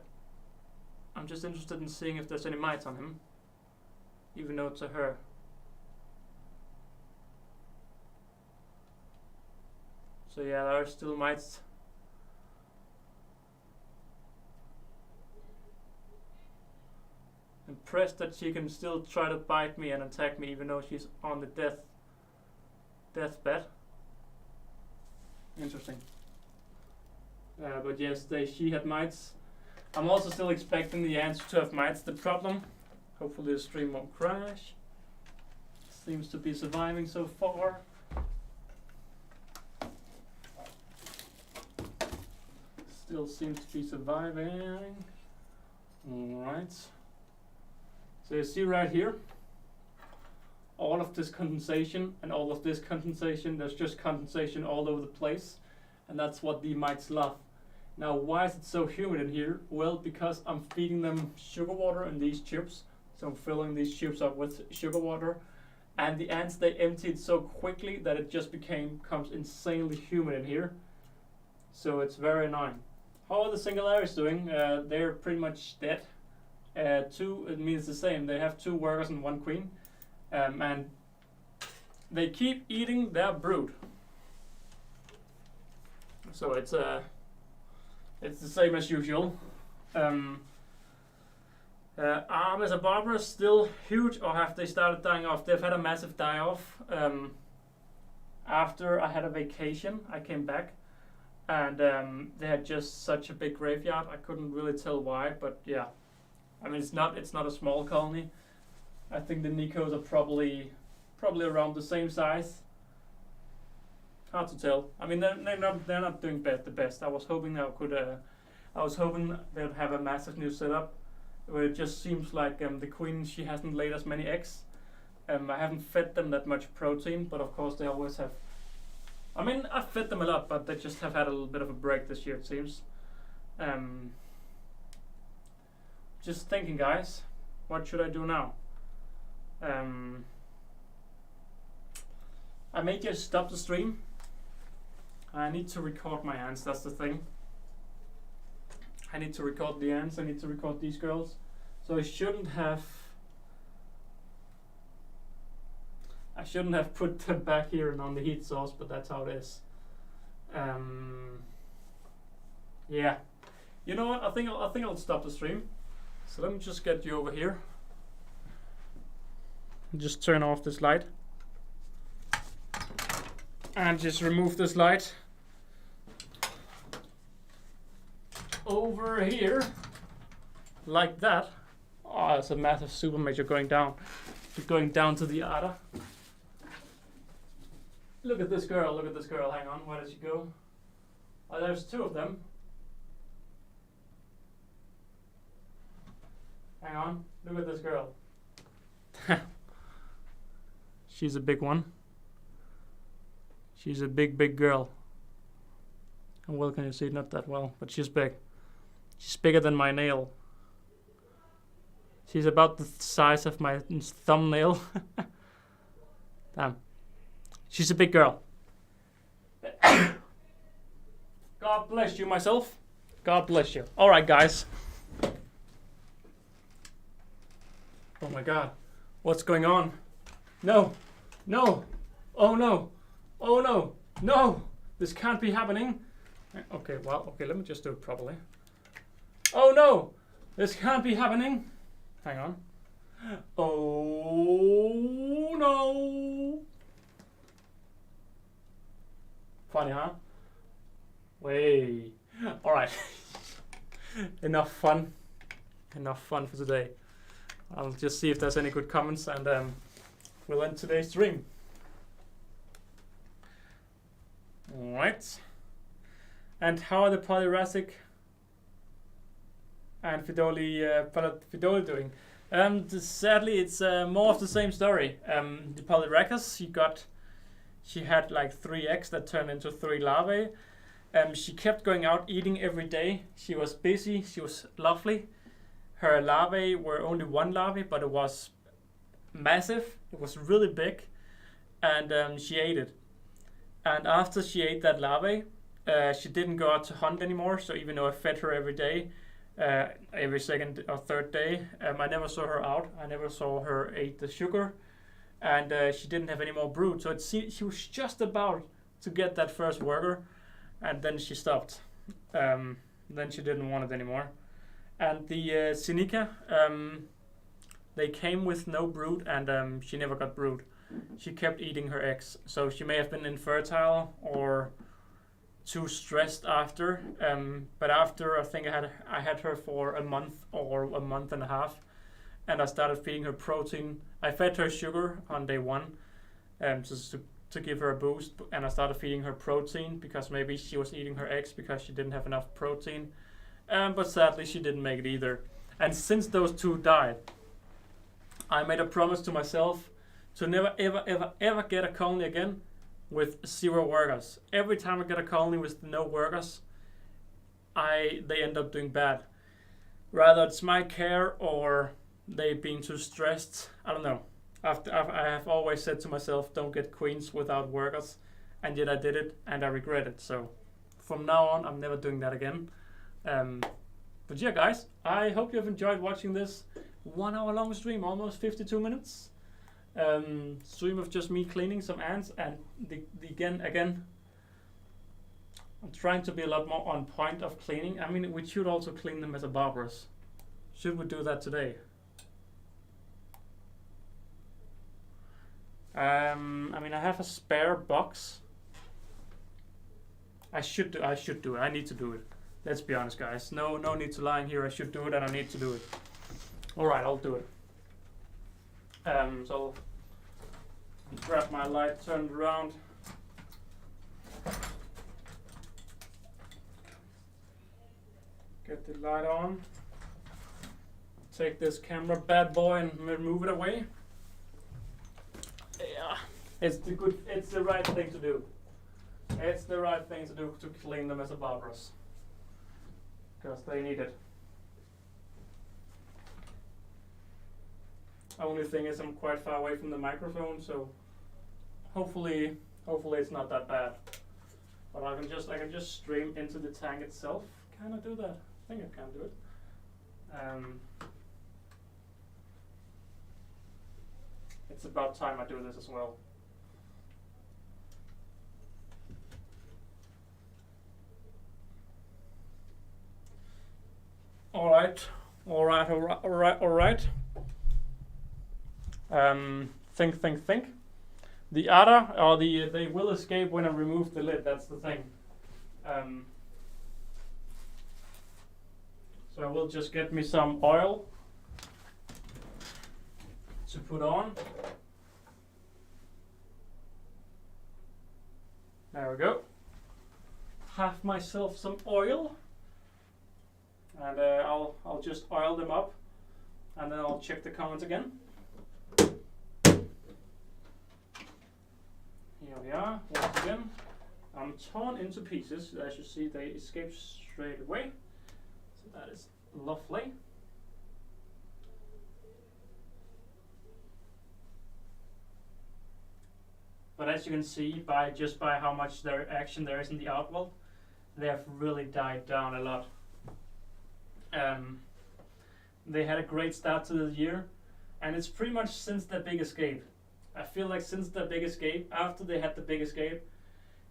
A: I'm just interested in seeing if there's any mites on him, even though it's a her. So yeah, there are still mites. Impressed that she can still try to bite me and attack me even though she's on the deathbed. Interesting. But yes, she had mites. I'm also still expecting the ants to have mites. The problem, hopefully the stream won't crash. Seems to be surviving so far. Still seems to be surviving. Alright. So you see right here, all of this condensation and all of this condensation, there's just condensation all over the place. And that's what the mites love. Now, why is it so humid in here? Well, because I'm feeding them sugar water in these tubes. So I'm filling these tubes up with sugar water. And the ants, they empty it so quickly that it just becomes insanely humid in here. So it's very annoying. How are the Singularis doing? They're pretty much dead. It means the same. They have 2 workers and 1 queen. And they keep eating their brood. So it's the same as usual. Are Metabarbarous still huge, or have they started dying off? They've had a massive die off. After I had a vacation, I came back, and they had just such a big graveyard. I couldn't really tell why, but yeah, I mean it's not a small colony. I think the Nikos are probably around the same size. Hard to tell. I mean, they're not doing the best. I was hoping I was hoping they'd have a massive new setup, where it just seems like the queen, she hasn't laid as many eggs. I haven't fed them that much protein, but of course they always have. I mean, I've fed them a lot, but they just have had a little bit of a break this year, it seems. Just thinking, guys, what should I do now? I may just stop the stream. I need to record my ants, that's the thing. I need to record the ants, I need to record these girls. So I shouldn't have put them back here and on the heat source, but that's how it is. Yeah. You know what? I think I'll stop the stream. So let me just get you over here. Just turn off this light. And just remove this light. Over here, like that. Oh, there's a massive super major going down to the Ada. Look at this girl, hang on, where did she go? Oh, there's 2 of them. Hang on, look at this girl. She's a big one. She's a big girl. How well can you see? Not that well, but she's big. She's bigger than my nail. She's about the size of my thumbnail. Damn. She's a big girl. God bless you, myself. God bless you. All right, guys. Oh my God. What's going on? No. No. Oh no. Oh no. No. This can't be happening. Okay, well, okay, let me just do it properly. Oh no. This can't be happening. Hang on. Oh no. Funny, huh? Way. All right. Enough fun. Enough fun for today. I'll just see if there's any good comments, and we'll end today's stream. All right. And how are the Polyracic and Fidoli doing? Sadly, it's more of the same story. The Polyrachus, she had like 3 eggs that turned into 3 larvae. She kept going out eating every day. She was busy. She was lovely. Her larvae were only 1 larvae, but it was massive. It was really big, and she ate it. And after she ate that larvae, she didn't go out to hunt anymore. So even though I fed her every day, every second or third day, I never saw her out. I never saw her eat the sugar, and she didn't have any more brood. So she was just about to get that first worker, and then she stopped. Then she didn't want it anymore. And the Seneca, they came with no brood, and she never got brood. She kept eating her eggs, so she may have been infertile or too stressed after. But after, I think I had her for a month or a month and a half, and I started feeding her protein. I fed her sugar on day 1, just to give her a boost, and I started feeding her protein because maybe she was eating her eggs because she didn't have enough protein. But sadly, she didn't make it either. And since those 2 died, I made a promise to myself to never, ever, ever, ever get a colony again with 0 workers. Every time I get a colony with no workers, they end up doing bad. Rather it's my care or they being too stressed. I don't know. I have always said to myself, don't get queens without workers, and yet I did it, and I regret it. So from now on, I'm never doing that again. But yeah, guys, I hope you have enjoyed watching this 1 hour long stream, almost 52 minutes. Stream of just me cleaning some ants, and again, I'm trying to be a lot more on point of cleaning. I mean, we should also clean them as a Mesobarbarus. Should we do that today? I mean, I have a spare box. I should do it. I need to do it. Let's be honest, guys. No need to lie in here. I should do it, and I need to do it. All right, I'll do it. So grab my light, turn it around. Get the light on. Take this camera bad boy and move it away. Yeah, it's the right thing to do. It's the right thing to do to clean them as a Mesobarbarus, because they need it. Only thing is I'm quite far away from the microphone, so hopefully it's not that bad. But I can just stream into the tank itself. Can I do that? I think I can do it. It's about time I do this as well. All right. Think. The other, or they will escape when I remove the lid. That's the thing. So I will just get me some oil to put on. There we go. Have myself some oil, and I'll just oil them up, and then I'll check the comments again. Here we are, once again. I'm torn into pieces. As you see, they escape straight away. So that is lovely. But as you can see, by how much action there is in the outwell, they have really died down a lot. They had a great start to the year, and it's pretty much since the big escape. I feel like since the big escape, after they had the big escape,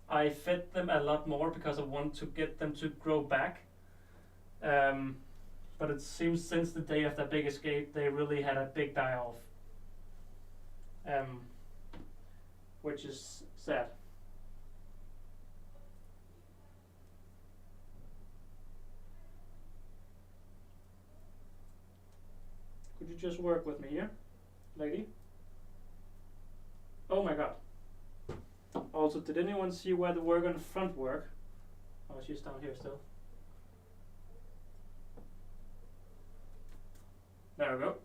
A: I fed them a lot more because I wanted to get them to grow back. But it seems since the day of the big escape, they really had a big die off, which is sad. Could you just work with me here, lady? Oh my god. Also, did anyone see where the work on the front work? Oh, she's down here still. There we go.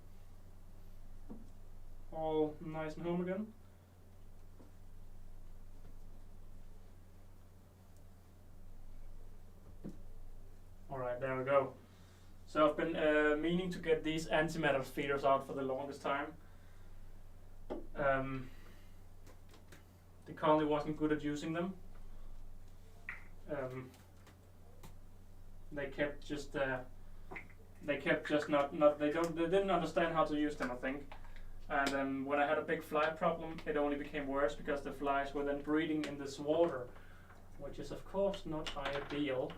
A: All nice and home again. Alright, there we go. So I've been meaning to get these antimatter feeders out for the longest time. The colony wasn't good at using them. They kept just not they didn't understand how to use them, I think. And when I had a big fly problem, it only became worse because the flies were then breeding in this water, which is of course not ideal.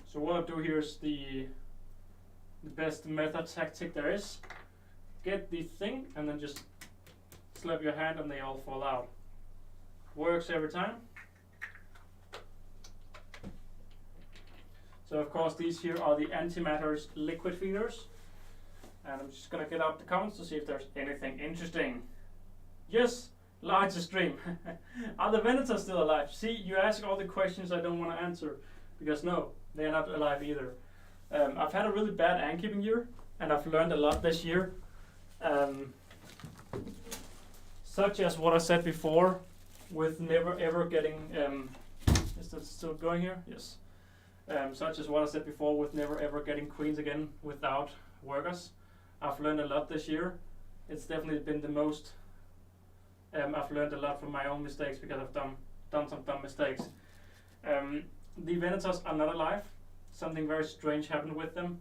A: So what I'll do here is the best method tactic there is. Get the thing and then just slap your hand and they all fall out. Works every time. So of course these here are the antimatters liquid feeders. And I'm just gonna get out the comments to see if there's anything interesting. Yes, largest stream. Are the Venators still alive? See, you ask all the questions I don't want to answer. Because no, they're not alive either. I've had a really bad ant keeping year, and I've learned a lot this year. Such as what I said before, with never ever getting, is that still going here? Yes. Such as what I said before, with never ever getting queens again without workers. I've learned a lot this year. It's definitely been the most. I've learned a lot from my own mistakes because I've done some dumb mistakes. The Venators are not alive. Something very strange happened with them.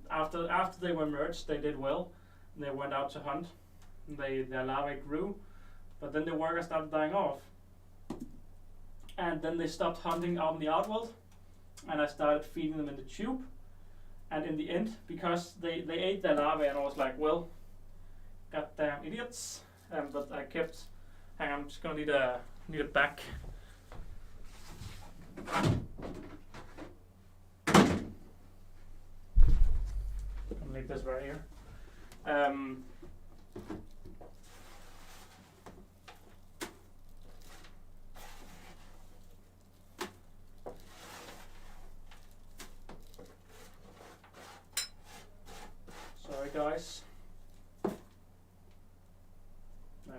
A: After they were merged, they did well. They went out to hunt. Their larvae grew, but then the workers started dying off. And then they stopped hunting out in the outworld, and I started feeding them in the tube. And in the end, because they ate their larvae, and I was like, well, goddamn idiots. But I kept. Hang on, I'm just gonna need a back. Leave this right here. Sorry guys. There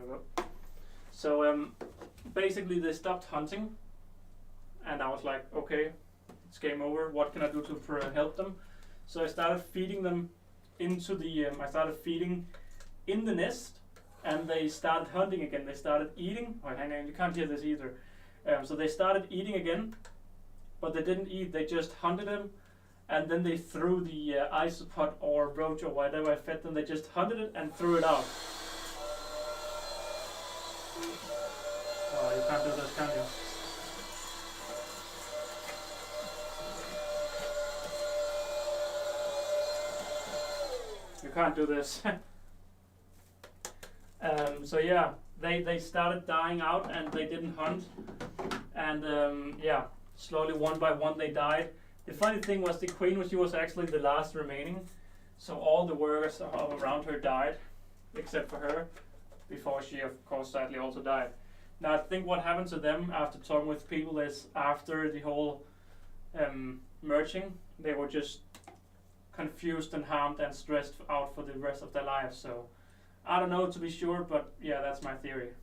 A: we go. So basically they stopped hunting, and I was like, okay, it's game over. What can I do to help them? So I started feeding them into the, I started feeding in the nest, and they started hunting again. They started eating. Oh, hang on, you can't hear this either. So they started eating again, but they didn't eat. They just hunted them, and then they threw the isopod or roach or whatever I fed them. They just hunted it and threw it out. Oh, you can't do this, can you? You can't do this. So yeah, they started dying out and they didn't hunt, and yeah, slowly one by one they died. The funny thing was the queen, she was actually the last remaining, so all the workers around her died, except for her, before she of course sadly also died. Now I think what happened to them after talking with people is after the whole merging, they were just confused and harmed and stressed out for the rest of their lives. So I don't know to be sure, but yeah, that's my theory.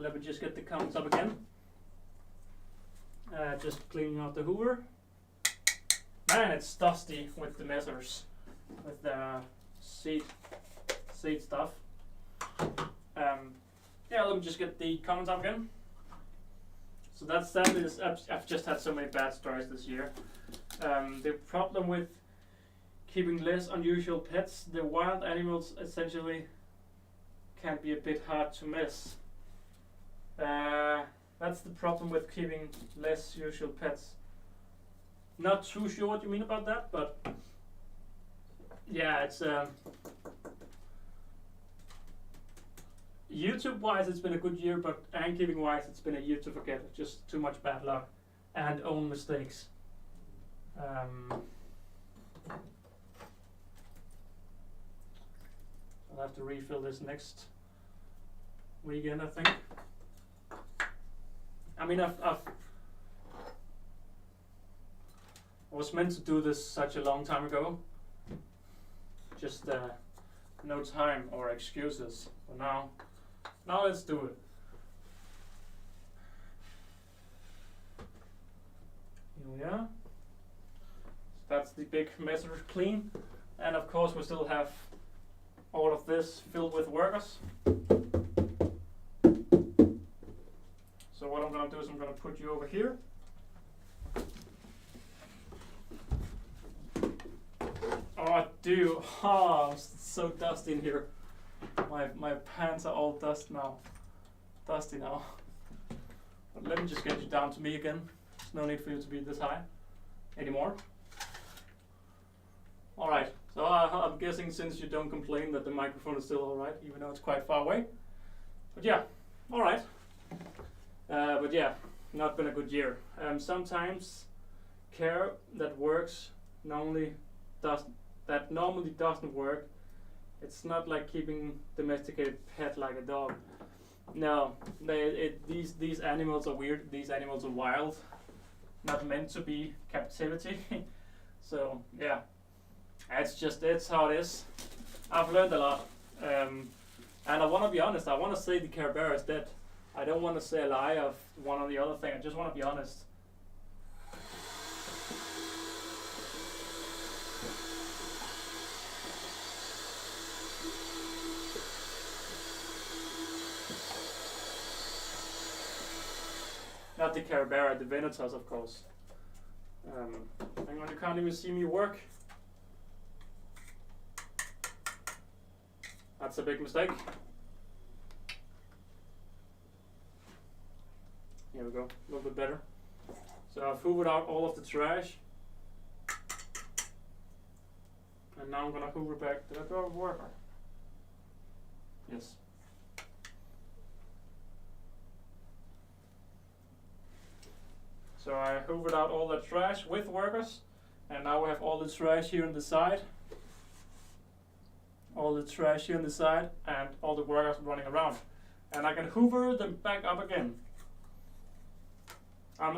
A: let me just get the comments up again. Just cleaning out the Hoover. Man, it's dusty with the measures, with the seat stuff. Yeah, let me just get the comments up again. So that is, I've just had so many bad stories this year. The problem with keeping less unusual pets, the wild animals essentially can be a bit hard to miss. That's the problem with keeping less usual pets. Not too sure what you mean about that, but yeah, it's YouTube wise it's been a good year, but ant keeping wise it's been a year to forget. Just too much bad luck and own mistakes. I'll have to refill this next weekend, I think. I mean, I was meant to do this such a long time ago. Just no time or excuses. So now let's do it. Here we are. So that's the big messer clean, and of course we still have all of this filled with workers. So what I'm going to do is I'm going to put you over here. Oh, dude, it's so dusty in here. My pants are all dusty now. But let me just get you down to me again. There's no need for you to be this high anymore. Alright, so I'm guessing since you don't complain that the microphone is still alright, even though it's quite far away. But yeah, alright. But yeah, not been a good year. Sometimes care that works normally doesn't work. It's not like keeping domesticated pet like a dog. No, these animals are weird. These animals are wild, not meant to be captivity. So yeah, it's how it is. I've learned a lot, and I want to be honest. I want to say the Care Bear is dead. I don't want to say a lie of one or the other thing. I just want to be honest. Not the Care Bear, the Venatus, of course. Hang on, you can't even see me work. That's a big mistake. Here we go, a little bit better. So I've hoovered out all of the trash. And now I'm gonna hoover back. Did I do a worker? Yes. So I hoovered out all the trash with workers, and now we have all the trash here on the side. All the trash here on the side, and all the workers running around. And I can hoover them back up again. I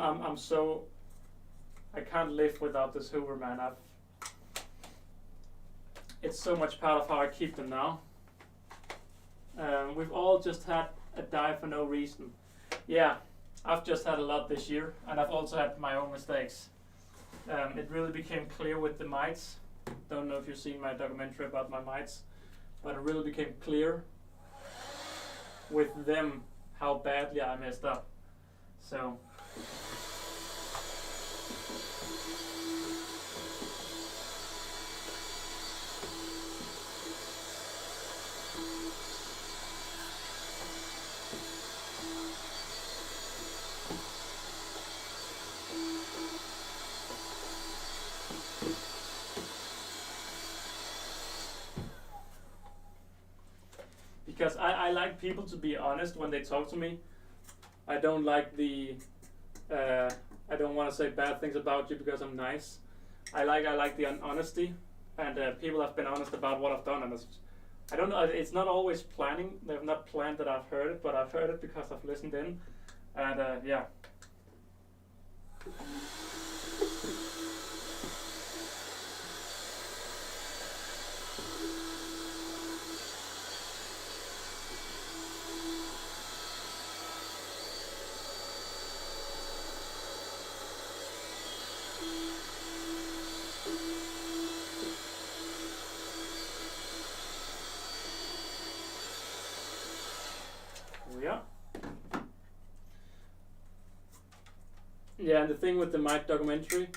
A: can't live without this Hoover, man. It's so much part of how I keep them now. We've all just had a die for no reason. Yeah, I've just had a lot this year, and I've also had my own mistakes. It really became clear with the mites. Don't know if you've seen my documentary about my mites, but it really became clear with them how badly I messed up. So because I like people to be honest when they talk to me. I don't like I don't want to say bad things about you because I'm nice. I like the honesty, and people have been honest about what I've done, and I don't know. It's not always planning. They've not planned that I've heard it, but I've heard it because I've listened in, and yeah. we are. Yeah, and the thing with the Mike documentary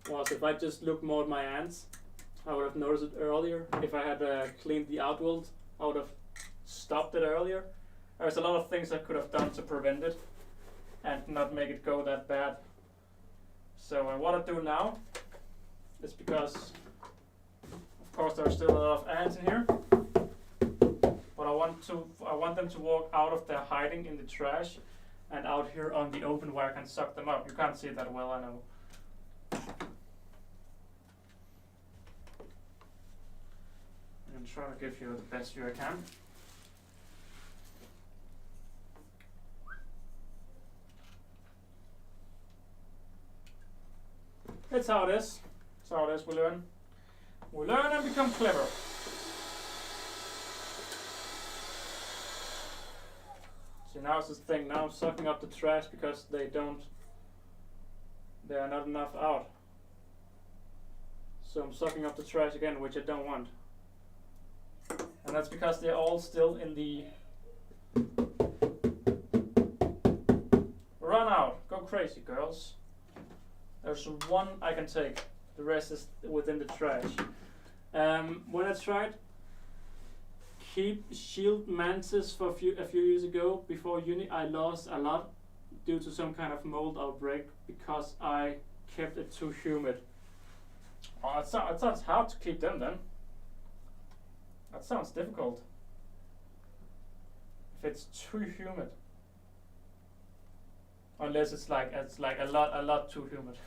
A: was if I just looked more at my ants, I would have noticed it earlier. If I had cleaned the outworld, I would have stopped it earlier. There's a lot of things I could have done to prevent it and not make it go that bad. So what I do now is because, of course, there are still a lot of ants in here, but I want them to walk out of their hiding in the trash and out here on the open where I can suck them up. You can't see it that well, I know. And try to give you the best view I can. That's how it is. That's how it is. We learn. We learn and become clever. So now it's this thing. Now I'm sucking up the trash because there are not enough out. So I'm sucking up the trash again, which I don't want. And that's because they're all still in the run out. Go crazy, girls. There's one I can take. The rest is within the trash. When I tried keep shield mantis for a few years ago before uni, I lost a lot due to some kind of mold outbreak because I kept it too humid. Oh, it sounds hard to keep them then. That sounds difficult. If it's too humid. Unless it's like a lot too humid.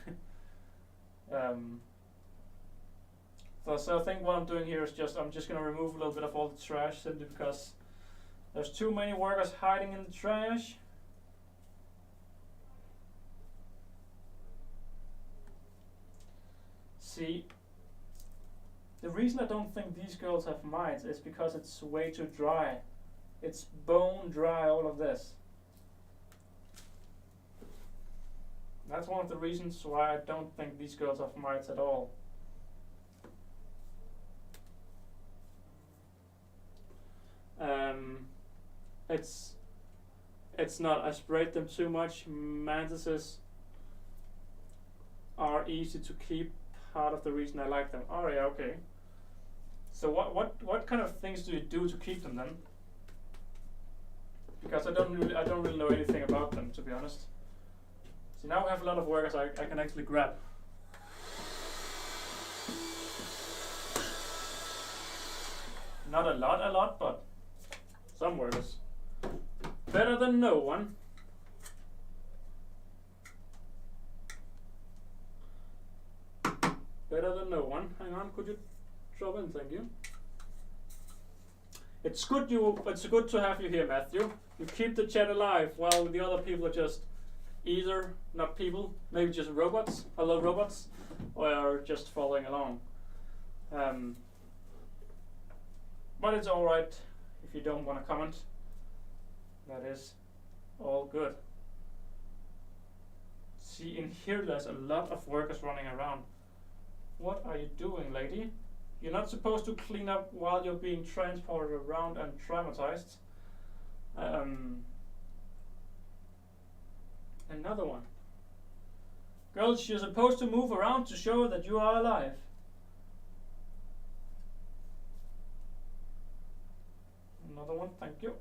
A: So I think what I'm doing here is I'm just gonna remove a little bit of all the trash simply because there's too many workers hiding in the trash. See, the reason I don't think these girls have mites is because it's way too dry. It's bone dry, all of this. That's one of the reasons why I don't think these girls have mites at all. It's not, I sprayed them too much. Mantises are easy to keep, part of the reason I like them. Oh yeah, okay. So what kind of things do you do to keep them then? Because I don't really know anything about them, to be honest. So now we have a lot of workers I can actually grab. Not a lot, but some workers. Better than no one. Better than no one. Hang on, could you drop in? Thank you. It's good to have you here, Matthew. You keep the chat alive while the other people are just either not people, maybe just robots, hello robots, or are just following along. But it's alright if you don't want to comment. That is all good. See, in here there's a lot of workers running around. What are you doing, lady? You're not supposed to clean up while you're being transported around and traumatized. Another one. Girls, you're supposed to move around to show that you are alive. Another one, thank you.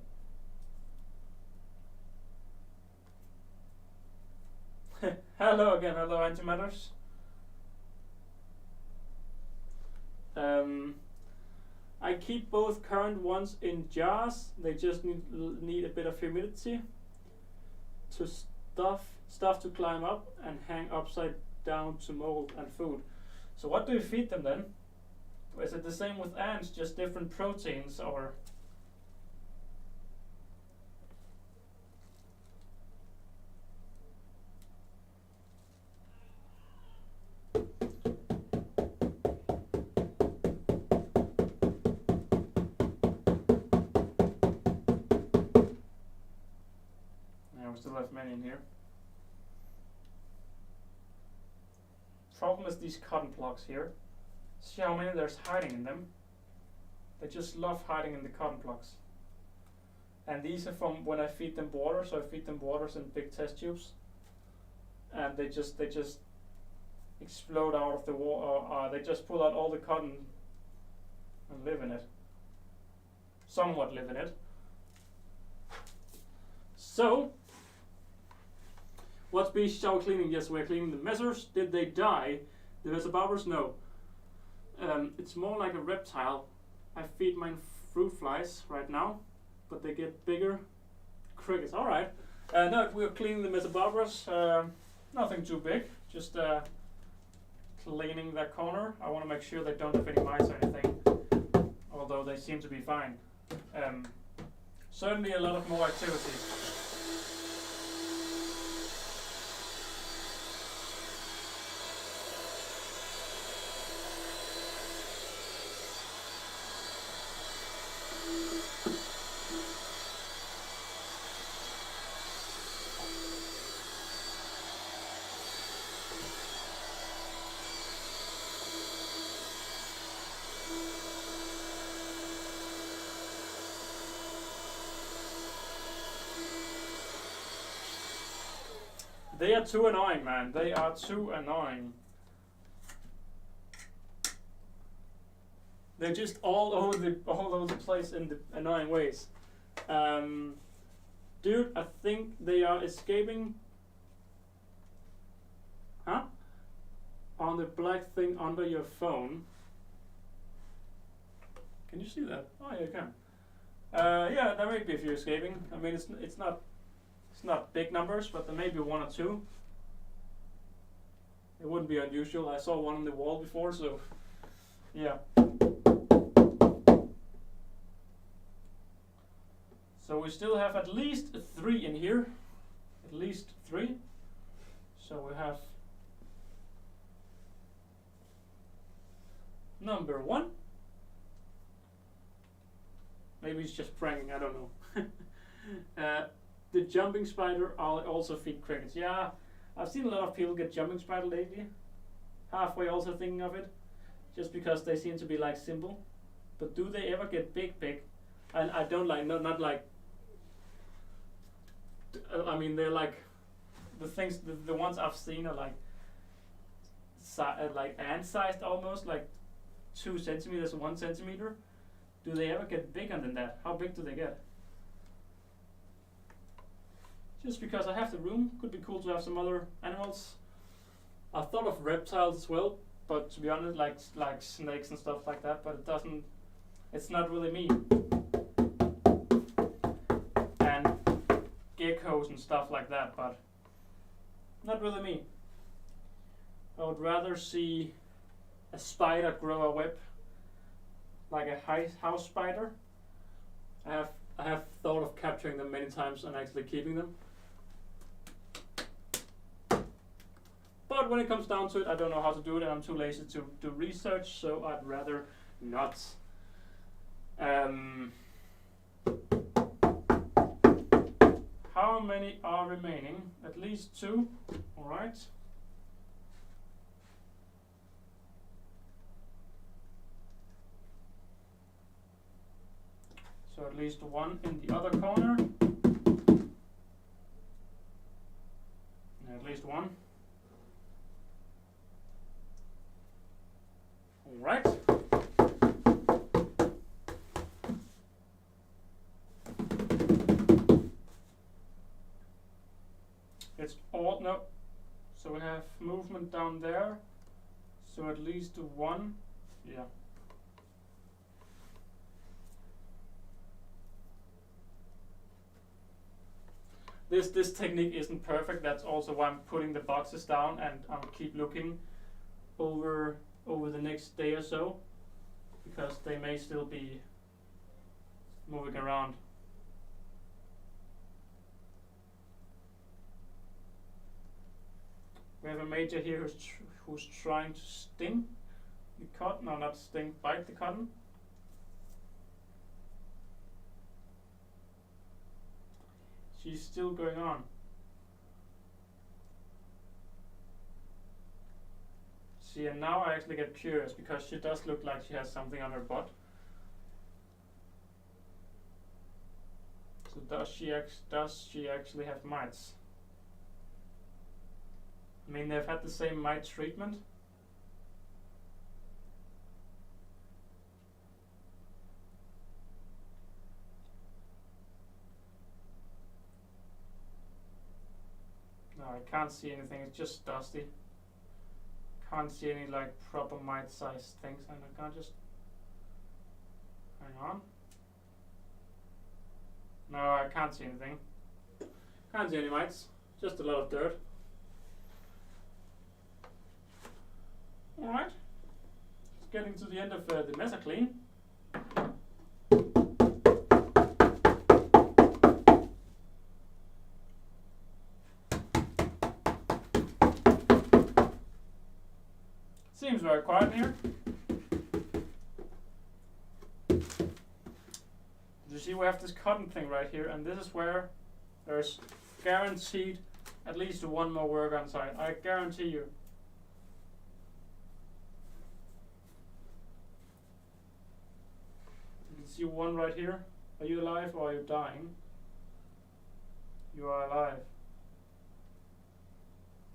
A: Hello again, hello antimatters. I keep both current ones in jars. They just need a bit of humidity to stuff to climb up and hang upside down to mold and food. So what do you feed them then? Is it the same with ants, just different proteins, or? We still have many in here. Problem is these cotton plugs here. See how many there's hiding in them? They just love hiding in the cotton plugs. And these are from when I feed them water, so I feed them waters in big test tubes, and they just explode out of the water. They just pull out all the cotton and live in it. Somewhat live in it. So, what species are we cleaning? Yes, we're cleaning the messers. Did they die? The Mesobabrus? No. It's more like a reptile. I feed mine fruit flies right now, but they get bigger. Crickets. All right. No, we're cleaning the Mesobabrus. Nothing too big. Just cleaning that corner. I want to make sure they don't have any mice or anything, although they seem to be fine. Certainly a lot of more activity. They are too annoying, man. They are too annoying. They're just all over the place in the annoying ways. Dude, I think they are escaping. Huh? On the black thing under your phone. Can you see that? Oh yeah, you can. Yeah, there may be a few escaping. I mean, it's not big numbers, but there may be one or two. It wouldn't be unusual. I saw one on the wall before, so yeah. So we still have at least 3 in here. At least 3. So we have number 1. Maybe it's just pranking, I don't know. The jumping spider, I'll also feed crickets. Yeah, I've seen a lot of people get jumping spider lately. Halfway also thinking of it, just because they seem to be like simple. But do they ever get big? And I don't like, not like, I mean, they're like, the things, the ones I've seen are like ant-sized almost, like 2 centimeters, 1 centimeter. Do they ever get bigger than that? How big do they get? Just because I have the room, could be cool to have some other animals. I thought of reptiles as well, but to be honest, like snakes and stuff like that, but it's not really me. And geckos and stuff like that, but not really me. I would rather see a spider grow a web, like a house spider. I have thought of capturing them many times and actually keeping them. But when it comes down to it, I don't know how to do it, and I'm too lazy to do research, so I'd rather not. How many are remaining? At least 2. Alright. So at least 1 in the other corner. At least 1. Alright. It's odd, no. So we have movement down there. So at least 1. Yeah. This technique isn't perfect. That's also why I'm putting the boxes down, and I'll keep looking over the next day or so, because they may still be moving around. We have a major here who's trying to sting the cotton, no, not sting, bite the cotton. She's still going on. See, and now I actually get curious, because she does look like she has something on her butt. So does she actually have mites? I mean, they've had the same mite treatment. No, I can't see anything. It's just dusty. Can't see any like proper mite-sized things, and I can't just hang on. No, I can't see anything. Can't see any mites. Just a lot of dirt. Alright. It's getting to the end of the mesa clean. Seems very quiet in here. You see, we have this cotton thing right here, and this is where there's guaranteed at least one more work on site. I guarantee you. You can see one right here. Are you alive or are you dying? You are alive.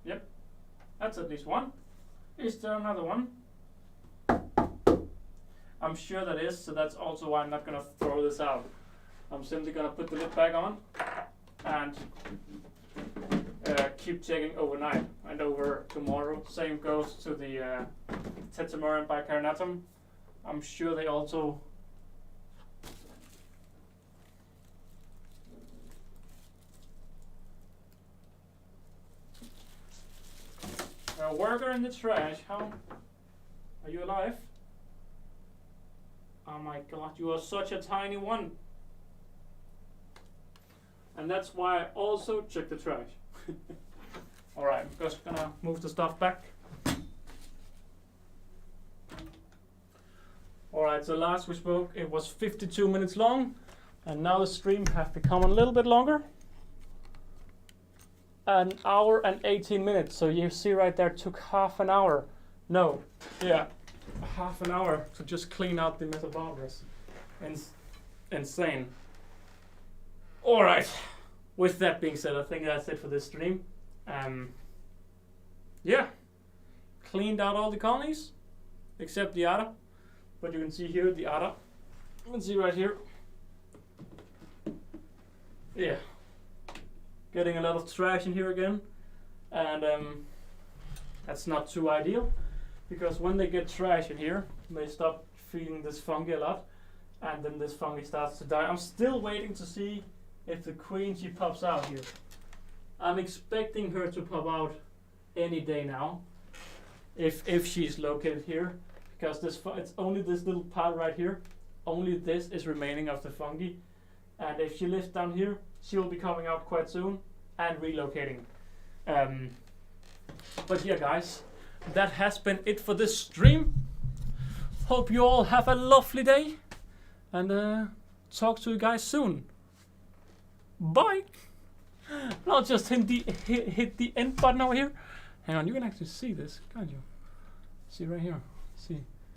A: Yep, that's at least one. Is there another one? I'm sure that is, so that's also why I'm not going to throw this out. I'm simply going to put the lid back on and keep checking overnight and over tomorrow. Same goes to the Tetrameron bicarnatum. I'm sure they also a worker in the trash. How are you alive? Oh my god, you are such a tiny one. And that's why I also check the trash. Alright, I'm just gonna move the stuff back. Alright, so last we spoke it was 52 minutes long, and now the stream has become a little bit longer. An hour and 18 minutes, so you see right there took half an hour. No, yeah, half an hour to just clean out the Metabarbarus. Insane. Alright, with that being said, I think that's it for this stream. Yeah, cleaned out all the colonies, except the Ada. But you can see here the Ada. You can see right here. Yeah. Getting a lot of trash in here again, and that's not too ideal, because when they get trash in here, they stop feeding this fungi a lot, and then this fungi starts to die. I'm still waiting to see if the queen, she pops out here. I'm expecting her to pop out any day now, if she's located here, because it's only this little part right here, only this is remaining of the fungi, and if she lives down here, she will be coming out quite soon and relocating. But yeah, guys, that has been it for this stream. Hope you all have a lovely day, and talk to you guys soon. Bye. I'll just hit the end button over here. Hang on, you can actually see this, can't you? See right here. See.